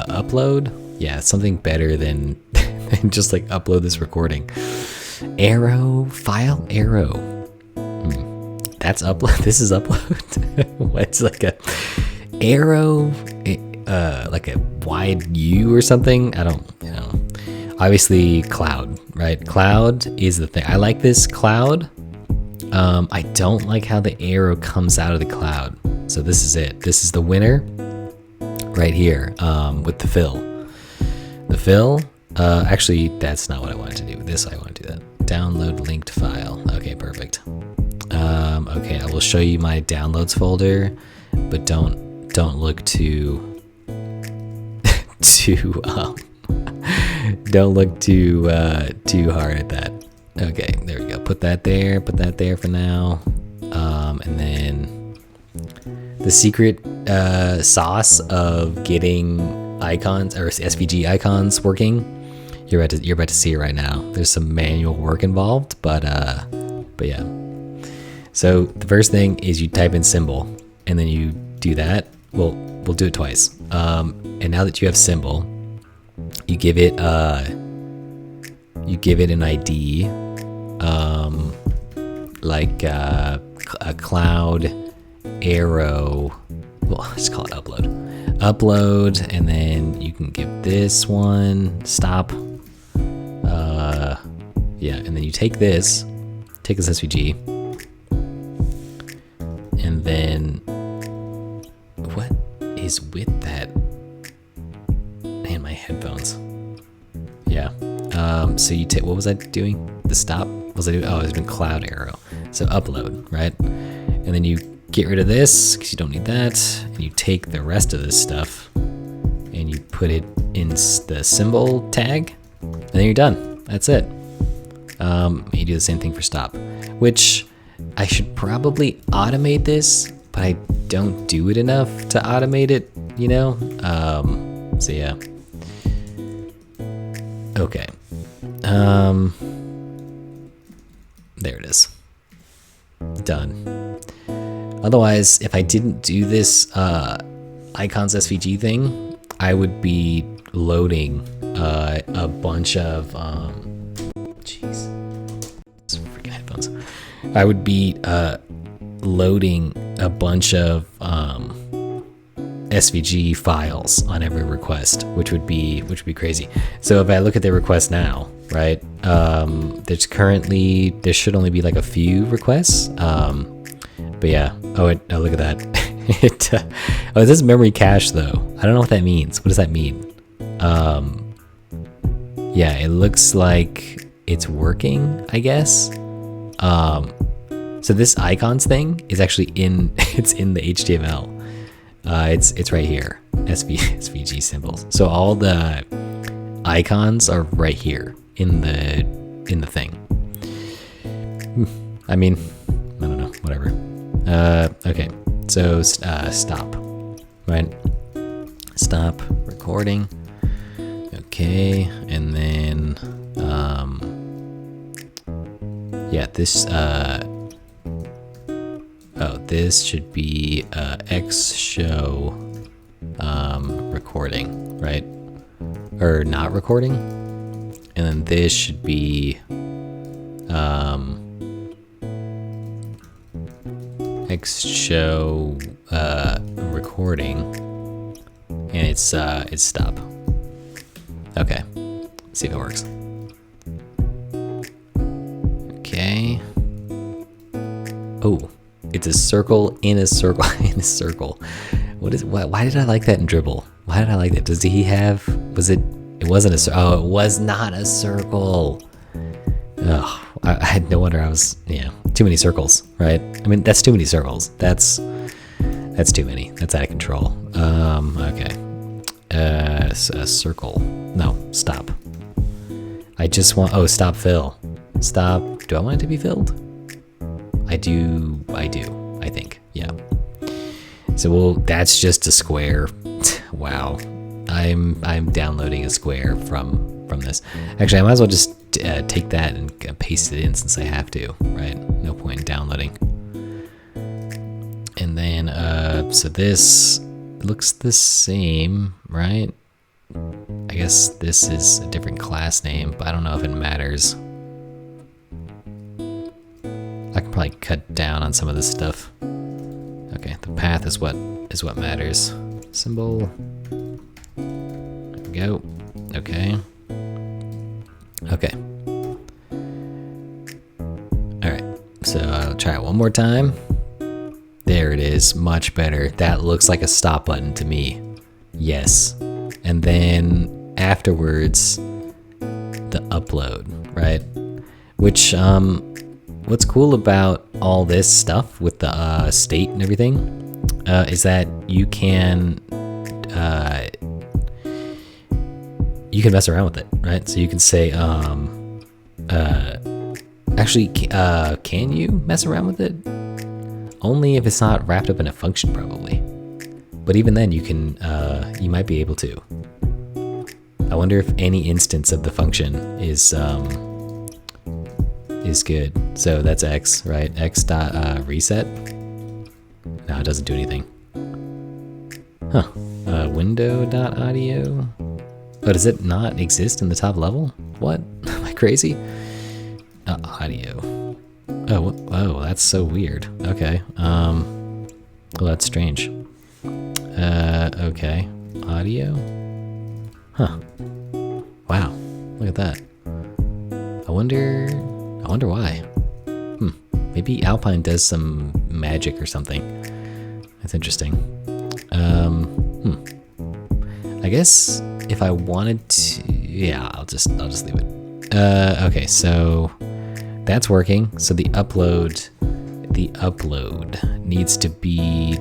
Upload. Yeah, something better than just like upload this recording. Arrow file arrow. That's upload. This is upload. What's like a arrow? Like a wide U or something? I don't know. Obviously cloud, right? Cloud is the thing. I like this cloud. I don't like how the arrow comes out of the cloud. So this is it. This is the winner right here, with the fill. The fill, actually, that's not what I wanted to do. This, I want to do that. Download linked file. Okay, perfect. Okay, I will show you my downloads folder, but don't look too don't look too hard at that. Okay, there we go. Put that there for now. And then the secret sauce of getting icons or SVG icons working, you're about to see it right now. There's some manual work involved, but yeah. So the first thing is you type in symbol, and then you do that. We'll do it twice. And now that you have symbol, you give it an ID, like a cloud arrow. Well, let's call it upload, and then you can give this one stop. Yeah, and then you take this SVG, and then what is with that? Man, my headphones. Yeah. So you take, what was I doing? The stop? What was I doing? Oh, I was doing cloud arrow. So upload, right? And then you get rid of this because you don't need that. And you take the rest of this stuff and you put it in the symbol tag, and then you're done. That's it. You do the same thing for stop, which I should probably automate this, but I don't do it enough to automate it, you know? So yeah. Okay. There it is. Done. Otherwise, if I didn't do this icons SVG thing, I would be loading a bunch of jeez, freaking headphones. I would be loading a bunch of SVG files on every request, which would be crazy. So if I look at the request now, right, there should only be like a few requests. But yeah, oh look at that. It says memory cache though. I don't know what that means. What does that mean? Yeah, it looks like it's working, I guess. So this icons thing is actually it's in the HTML. It's right here, SVG symbols. So all the icons are right here in the thing. I mean, I don't know, whatever. Okay, so stop, right? Stop recording. Okay, and then yeah, this this should be X show recording, right? Or not recording. And then this should be X show recording, and it's stop. Okay, let's see if it works. Okay. Oh, it's a circle in a circle in a circle. Why did I like that in Dribble? Why did I like that? Does he have? It wasn't a circle. Oh, it was not a circle. Oh, I had no wonder I was, too many circles, right? I mean, that's too many circles. That's too many. That's out of control. Okay. So a circle. No, stop. I just want, stop fill. Stop. Do I want it to be filled? I do, I think, yeah. So, that's just a square. Wow. I'm downloading a square from this. Actually, I might as well just take that and paste it in since I have to, right? No point in downloading. And then, so this looks the same, right? I guess this is a different class name, but I don't know if it matters. I can probably cut down on some of this stuff. Okay, the path is what matters. Symbol. There we go. Okay. Okay. Alright, so I'll try it one more time. There it is, much better. That looks like a stop button to me. Yes. And then afterwards, the upload, right? Which, what's cool about all this stuff with the state and everything is that you can mess around with it, right? So you can say, actually, can you mess around with it? Only if it's not wrapped up in a function, probably. But even then, you might be able to. I wonder if any instance of the function is good. So that's x, right? X dot reset. No, it doesn't do anything. Huh. Window dot audio. Oh, does it not exist in the top level? What? Am I crazy? Audio. Oh, that's so weird. Okay. Well, that's strange. Okay. Audio. Huh. Wow. Look at that. I wonder why. Maybe Alpine does some magic or something. That's interesting. I guess if I wanted to, yeah, I'll just leave it. Okay, so that's working. So the upload needs to be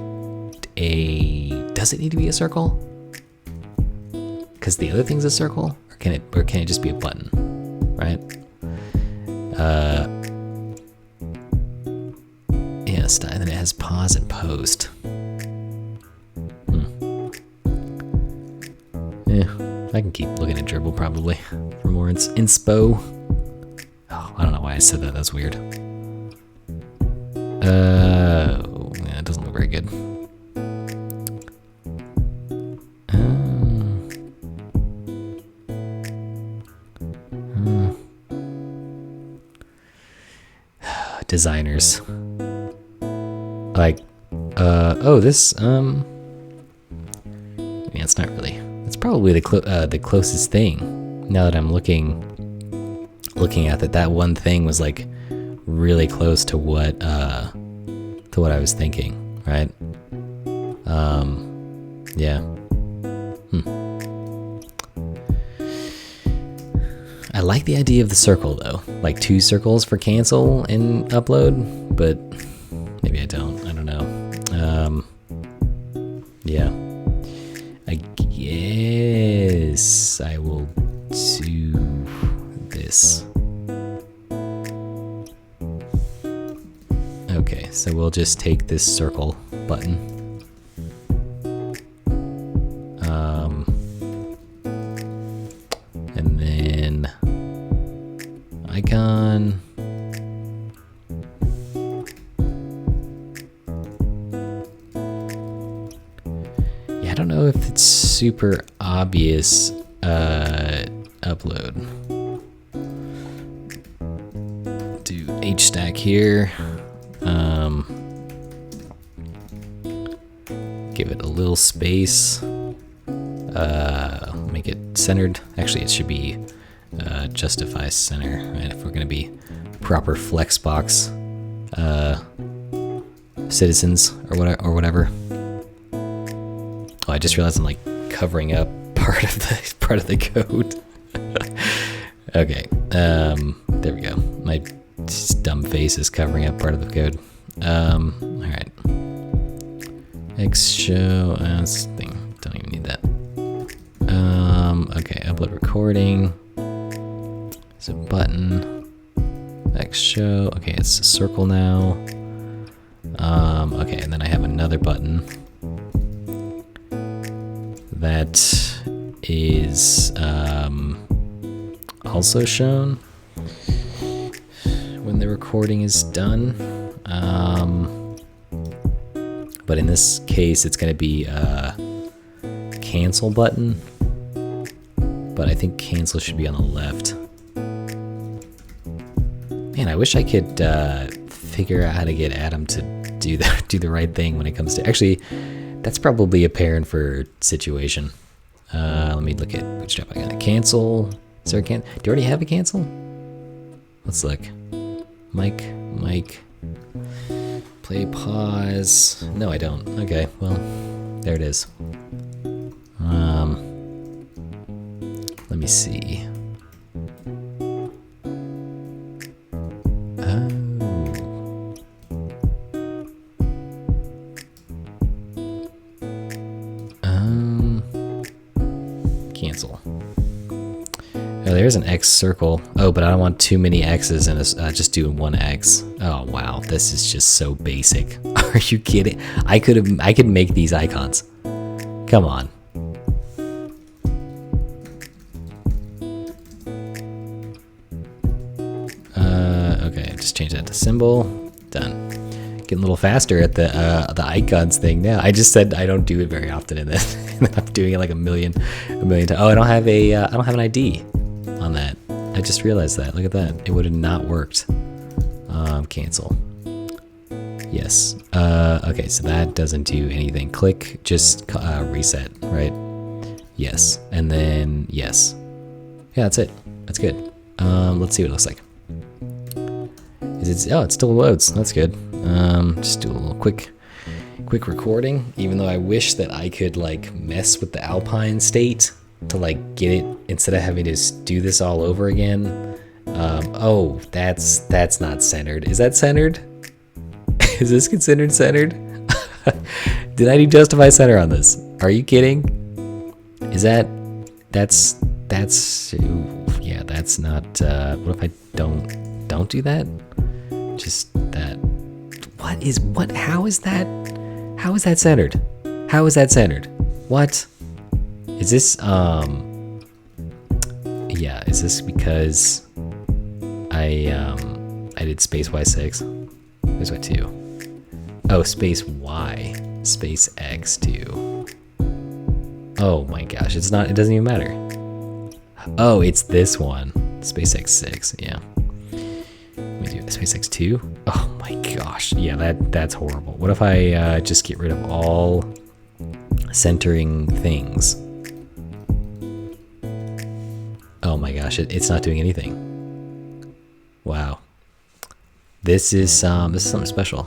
does it need to be a circle? Because the other thing's a circle, or can it just be a button, right? Yes, and then it has pause and post. Yeah, I can keep looking at Dribble probably for more inspo. Oh, I don't know why I said that. That's weird. Yeah, it doesn't look very good. Designers. Like, this, yeah, it's not really. It's probably the closest thing. Now that I'm looking at that, that one thing was like really close to what I was thinking, right? Yeah. I like the idea of the circle though, like 2 circles for cancel and upload, but maybe I don't know. Yeah, I guess I will do this. Okay, so we'll just take this circle button. And then icon. Yeah, I don't know if it's super obvious upload. Do HStack here. give it a little space. Make it centered. Actually, it should be justify center, right? If we're gonna be proper Flexbox citizens or whatever. Oh, I just realized I'm like covering up part of the code. Okay, there we go. My dumb face is covering up part of the code. All right. X show as thing. Don't even need that. Okay, upload recording. There's a button. X show. Okay, it's a circle now. Okay, and then I have another button that is also shown when the recording is done. But in this case, it's going to be a cancel button. But I think cancel should be on the left. Man, I wish I could figure out how to get Adam to do the right thing when it comes to... Actually, that's probably a parent for situation. Let me look at Bootstrap. I got a cancel. Is there a do you already have a cancel? Let's look. Mic. Play, pause. No, I don't. Okay, well, there it is. Let me see. Cancel. Oh, there's an X circle. Oh, but I don't want too many X's and just doing one X. Oh wow, this is just so basic. Are you kidding? I could make these icons. Come on. Okay, just change that to symbol. Done. Getting a little faster at the icons thing now. I just said I don't do it very often in this. I'm doing it like a million times. Oh, I don't have an ID on that. I just realized that. Look at that. It would have not worked. Cancel. Yes. Okay, so that doesn't do anything. Click, just reset, right? Yes, and then yes. Yeah, that's it. That's good. Let's see what it looks like. Oh, it still loads. That's good. Just do a little quick recording, even though I wish that I could like mess with the Alpine state to like get it instead of having to do this all over again. Oh, that's not centered. Is that centered? Is this considered centered? Did I do justify center on this? Are you kidding? Is that's yeah, that's not what if I don't do that? Just that. How is that centered? How is that centered? What? Is this yeah, is this because I did space Y6? Space Y2. Oh, space Y. Space X2. Oh my gosh, it doesn't even matter. Oh, it's this one. Space X6, yeah. Let me do Space X2. Oh my gosh, yeah, that's horrible. What if I just get rid of all centering things? Oh my gosh, it's not doing anything. Wow. This is something special.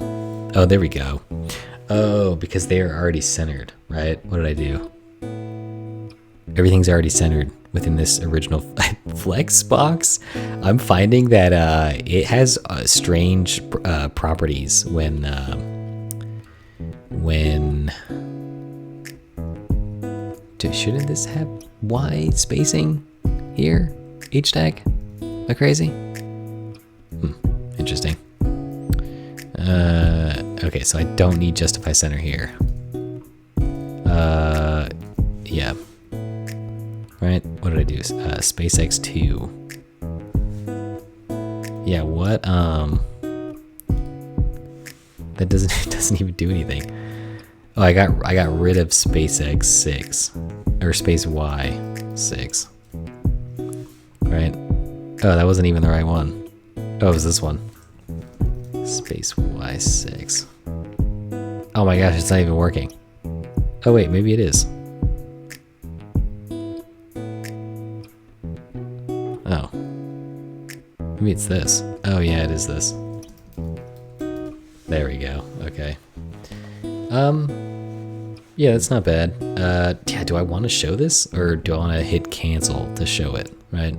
Oh, there we go. Oh, because they are already centered, right? What did I do? Everything's already centered within this original flex box. I'm finding that it has strange properties when shouldn't this have Y spacing here? H tag? Am I crazy? Interesting. Okay, so I don't need justify center here. Yeah. Right, what did I do? Space X2. Yeah, what? That doesn't even do anything. Oh, I got rid of space X6 or space Y6. Right? Oh, that wasn't even the right one. Oh, it was this one. Space Y6. Oh my gosh, it's not even working. Oh wait, maybe it is. Oh. Maybe it's this. Oh yeah, it is this. There we go. Okay. Yeah, that's not bad. Yeah, do I want to show this or do I want to hit cancel to show it, right?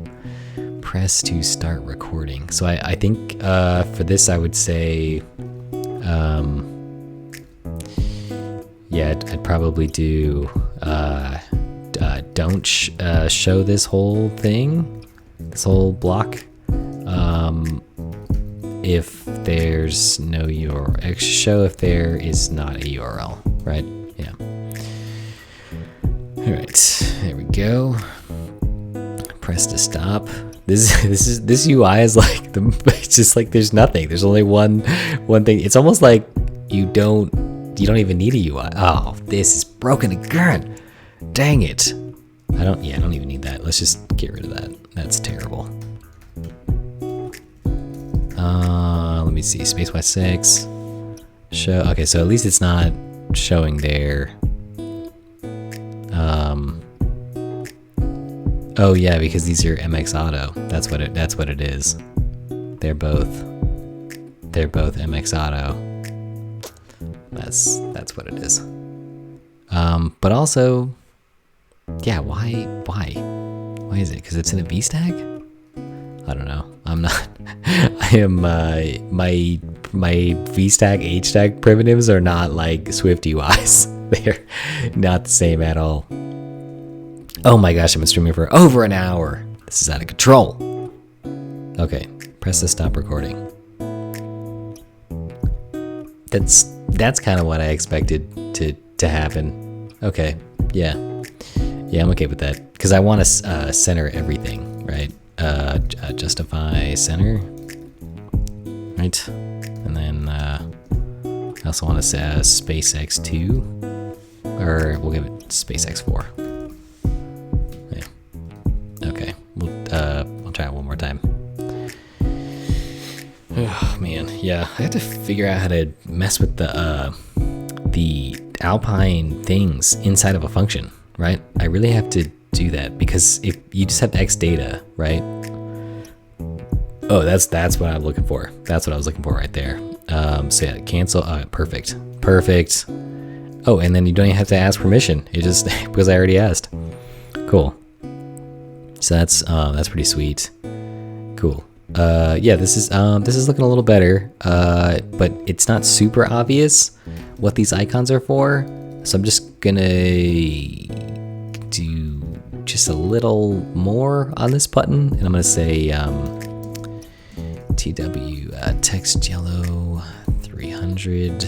Press to start recording. So I think for this I would say, yeah, I'd probably do don't show this whole thing, this whole block. If there's no URL, show if there is not a URL, right? Yeah. All right, there we go. Press to stop. This UI is like it's just like there's nothing. There's only one thing. It's almost like you don't even need a UI. Oh, this is broken again. Dang it. I don't even need that. Let's just get rid of that. That's terrible. Let me see. Space 6. Show. Okay, so at least it's not showing there. Oh yeah, because these are MX Auto. That's what it is. They're both MX Auto. That's what it is. But also, yeah, why is it? Because it's in a VStack? I don't know. I'm not. I am my VStack HStack primitives are not like Swift UIs. They're not the same at all. Oh my gosh, I've been streaming for over an hour. This is out of control. Okay, press to stop recording. That's kind of what I expected to happen. Okay, yeah, I'm okay with that because I want to center everything, right? Justify center, right? And then I also want to say SpaceX2, or we'll give it SpaceX4. Yeah. Okay. I'll try it one more time. Oh man, yeah. I have to figure out how to mess with the Alpine things inside of a function, right? I really have to do that because if you just have X data, right? Oh, that's what I'm looking for. That's what I was looking for right there. So yeah, cancel. Perfect. Oh, and then you don't even have to ask permission. It just because I already asked. Cool. So that's pretty sweet. Cool. Yeah, this is looking a little better. But it's not super obvious what these icons are for. So I'm just gonna do just a little more on this button, and I'm gonna say TW text yellow 300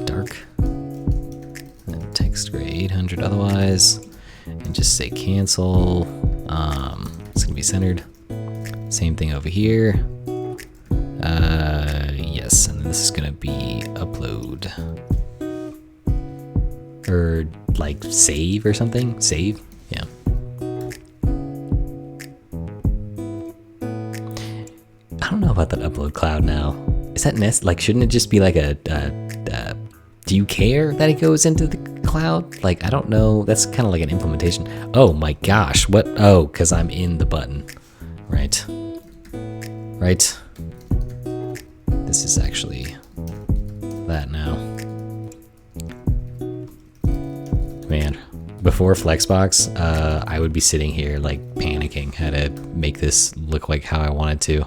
dark, and text gray 800 otherwise, and just say cancel. It's gonna be centered. Same thing over here. Yes, and this is gonna be upload or like save or something. Save, yeah. I don't know about that upload cloud now. Is that like shouldn't it just be like a do you care that it goes into the cloud? Like I don't know. That's kind of like an implementation. Oh my gosh, what? Oh, because I'm in the button. Right. This is actually that now. Man, before Flexbox, I would be sitting here like panicking how to make this look like how I wanted to.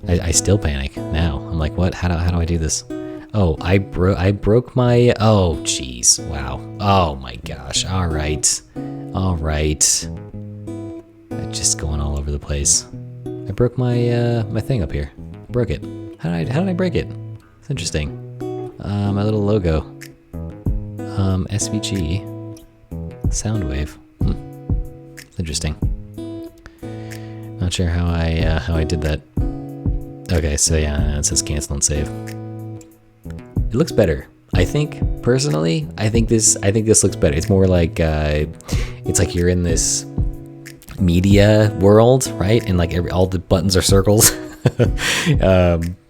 I still panic now. I'm like, what? How do I do this? Oh, I broke my. Oh, jeez. Wow. Oh my gosh. All right. Just going all over the place. I broke my my thing up here. I broke it. How did I break it? It's interesting. My little logo. SVG Soundwave. It's interesting. Not sure how I did that. Okay, so yeah, it says cancel and save. It looks better. I think personally, I think this looks better. It's more like it's like you're in this media world, right? And like all the buttons are circles.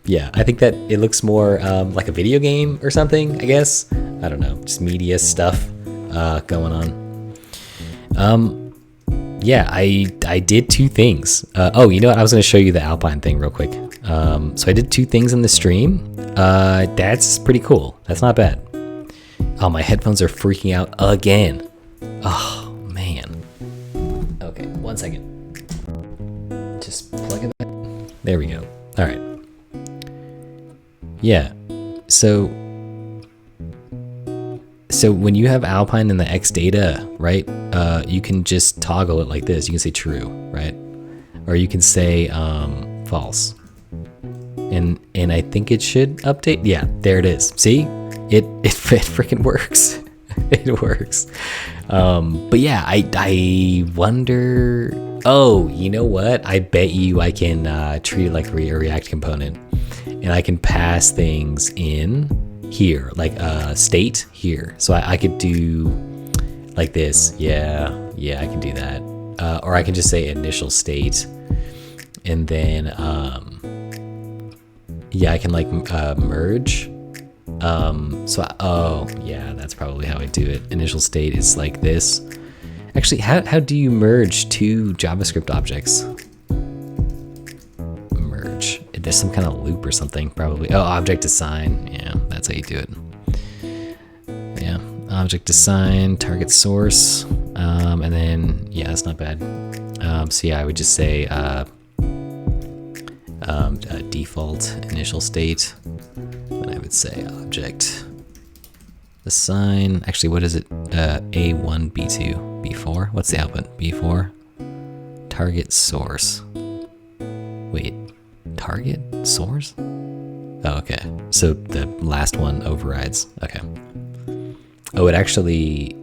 Yeah, I think that it looks more like a video game or something, I guess. I don't know, just media stuff going on. Yeah, I did 2 things. Oh, you know what? I was going to show you the Alpine thing real quick. So I did 2 things in the stream. That's pretty cool. That's not bad. Oh, my headphones are freaking out again. Oh, man. Okay, 1 second. Just plug it back. There we go. All right. Yeah. So when you have Alpine in the X data, right, you can just toggle it like this. You can say true, right? Or you can say false. And I think it should update. Yeah, there it is. See? It freaking works. It works. But yeah, I wonder. Oh, you know what? I bet you I can treat it like a React component, and I can pass things in here, like state here. So I could do like this. Yeah, I can do that. Or I can just say initial state, and then yeah, I can like merge. Oh yeah, that's probably how I do it. Initial state is like this. Actually, how do you merge 2 JavaScript objects? Merge. There's some kind of loop or something, probably. Oh, object assign. Yeah, that's how you do it. Yeah, object assign, target source, and then yeah, that's not bad. So yeah, I would just say default initial state. Then I would say object assign. Actually, what is it? A1, B2, B4. What's the output? B4. Target source. Wait, target source? Oh, okay. So the last one overrides. Okay. Oh, it actually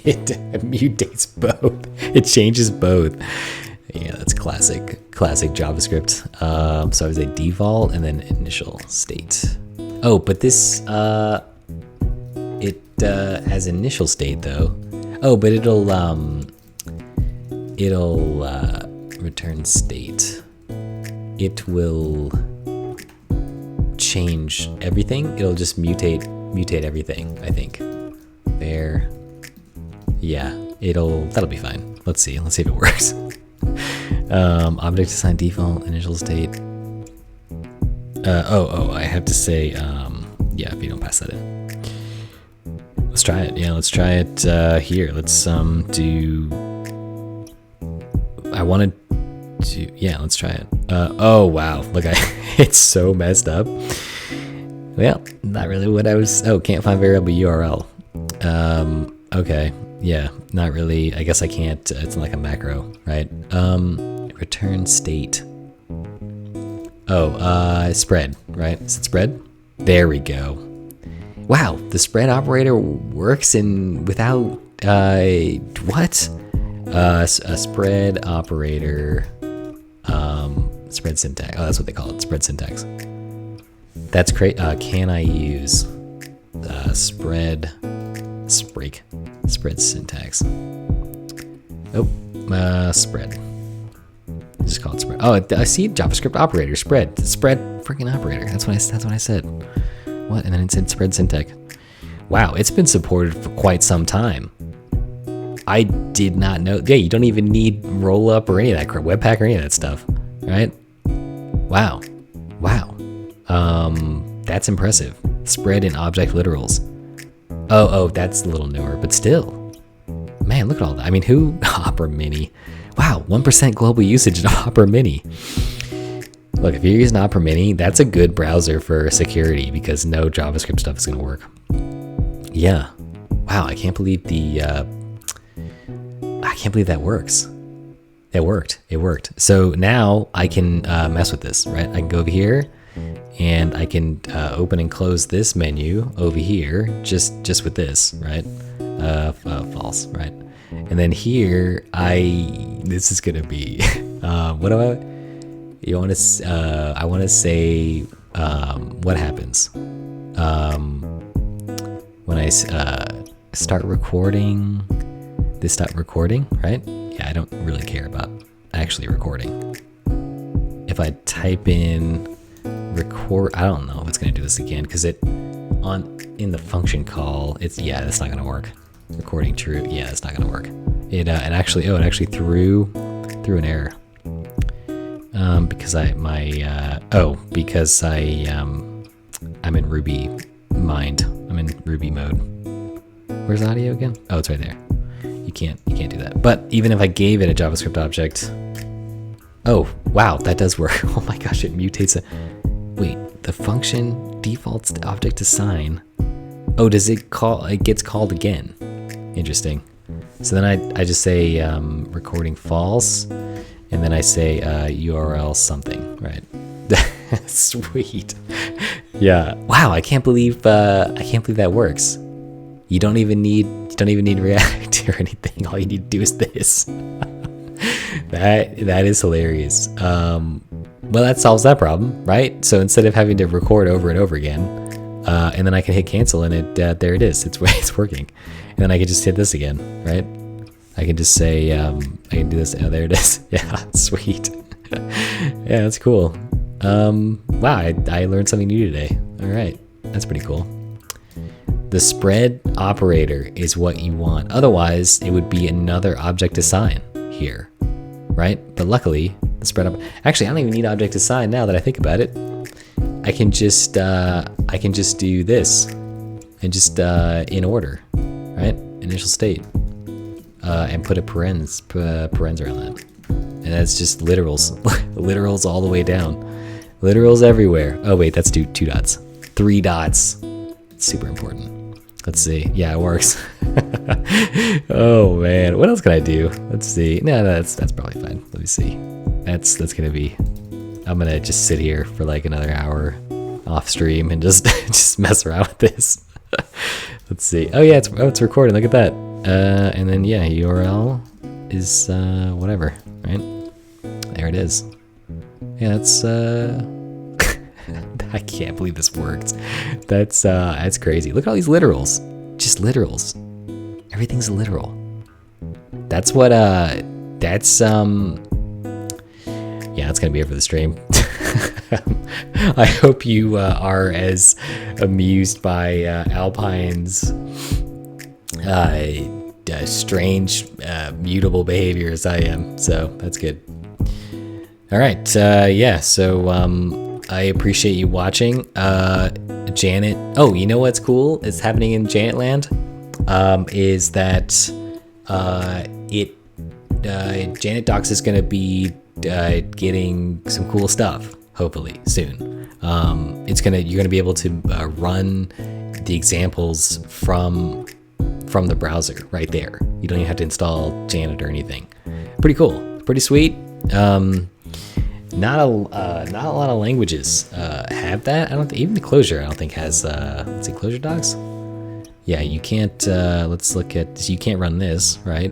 it mutates both. It changes both. Yeah, that's classic JavaScript. So I would say default and then initial state. Oh, but this it has initial state though. Oh, but it'll return state. It will change everything. It'll just mutate everything, I think. There. Yeah, that'll be fine. Let's see if it works. Object assign default initial state. I have to say, yeah, if you don't pass that in. Let's try it. Yeah, let's try it here. Let's do. I wanted to. Yeah, let's try it. Oh wow, look, it's so messed up. Well, not really what I was. Oh, can't find variable URL. Okay, yeah, not really. I guess I can't. It's like a macro, right? Return state. Oh, spread, right? Is it spread? There we go. Wow, the spread operator works without what? A spread operator, spread syntax. Oh, that's what they call it, spread syntax. That's great. Can I use spread syntax? Oh, spread. Just call it spread. Oh, I see JavaScript operator, spread freaking operator. That's what I said. What? And then it said spread syntax. Wow, it's been supported for quite some time. I did not know. Yeah, you don't even need rollup or any of that crap, Webpack or any of that stuff, right? Wow. That's impressive. Spread in object literals. Oh, that's a little newer, but still. Man, look at all that. I mean, who? Opera Mini. Wow, 1% global usage of Opera Mini. Look, if you're using Opera Mini, that's a good browser for security because no JavaScript stuff is going to work. Yeah. Wow, I can't believe that works. It worked. So now I can mess with this, right? I can go over here and I can open and close this menu over here just with this, right? False, right? And then here, this is gonna be, what do I want to say, what happens when I start recording, this stopped recording, right? Yeah, I don't really care about actually recording. If I type in record, I don't know if it's gonna do this again because in the function call, that's not gonna work. Recording true, it's not gonna work. It actually threw an error. Because I'm in Ruby mind. I'm in Ruby mode. Where's audio again? Oh, it's right there. You can't do that. But even if I gave it a JavaScript object, oh wow, that does work. Oh my gosh, it mutates wait, the function defaults to object assign. Oh, does it call? It gets called again. Interesting. So then I just say recording false, and then I say URL something, right? Sweet. Yeah. Wow, I can't believe that works. You don't even need React or anything. All you need to do is this. That is hilarious. Well, that solves that problem, right? So instead of having to record over and over again, and then I can hit cancel, and there it is. It's working. And then I can just hit this again, right? I can just say I can do this. Oh, there it is. Yeah, sweet. Yeah, that's cool. Wow, I learned something new today. All right, that's pretty cool. The spread operator is what you want. Otherwise, it would be another object assign here, right? But luckily, the spread actually, I don't even need object assign now that I think about it. I can just do this and just in order, right? Initial state, and put a parens around that, and that's just literals, literals all the way down, literals everywhere. Oh wait, that's two dots, 3 dots. It's super important. Let's see. Yeah, it works. Oh man, what else can I do? Let's see. No, that's probably fine. Let me see. That's gonna be. I'm gonna just sit here for like another hour off stream and just just mess around with this. Let's see. Oh yeah, it's recording. Look at that. And then yeah, URL is whatever, right? There it is. Yeah, that's I can't believe this worked. That's crazy. Look at all these literals. Just literals. Everything's literal. That's what yeah, that's gonna be it for the stream. I hope you are as amused by Alpine's strange mutable behavior as I am. So that's good. All right. Yeah. So I appreciate you watching. Janet. Oh, you know what's cool is happening in Janet Land? Is that Janet Docs is going to be getting some cool stuff hopefully soon. You're gonna be able to run the examples from the browser right there. You don't even have to install Janet or anything. Pretty cool, pretty sweet. Not a lot of languages have that. Even the Clojure I don't think has. Let's see, Clojure Docs. Yeah, you can't. Let's look at. So you can't run this, right?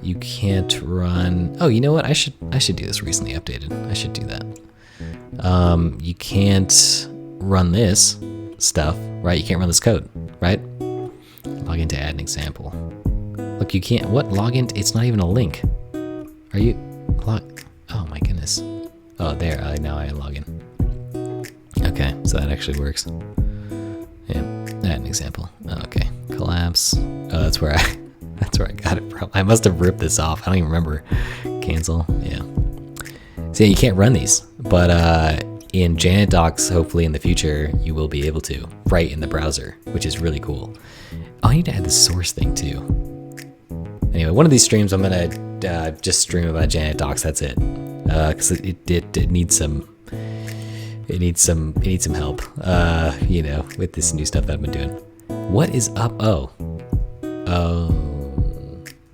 You can't run. Oh, you know what? I should do this recently updated. I should do that. You can't run this stuff, right? You can't run this code, right? Log in to add an example. Look, you can't. What login? It's not even a link. Are you log? Oh my goodness. Oh, there. Now I log in. Okay, so that actually works. Yeah, add an example. Oh, okay, collapse. Oh, that's where I got it from. I must have ripped this off. I don't even remember. Cancel. Yeah. So yeah, you can't run these, but in Janet Docs, hopefully in the future, you will be able to right in the browser, which is really cool. Oh, I need to add the source thing too. Anyway, one of these streams, I'm gonna just stream about Janet Docs. That's it, because it needs some. It needs some help. You know, with this new stuff that I've been doing. What is up? Oh.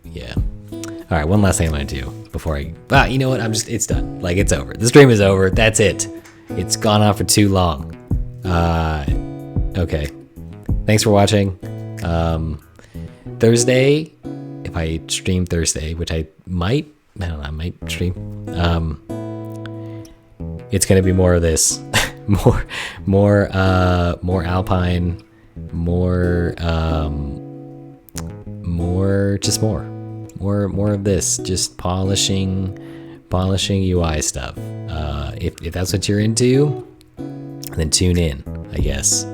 Yeah. All right, one last thing I'm gonna do before I. You know what? It's done. Like, it's over. The stream is over. That's it. It's gone on for too long. Okay. Thanks for watching. Thursday, if I stream Thursday, which I might stream. It's gonna be more of this, more Alpine, more of this, just polishing UI stuff. If that's what you're into, then tune in. I guess.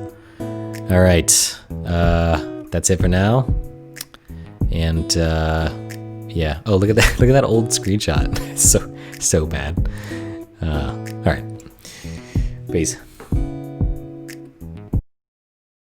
All right, that's it for now. And yeah. Oh, look at that! Look at that old screenshot. So bad. All right. Peace.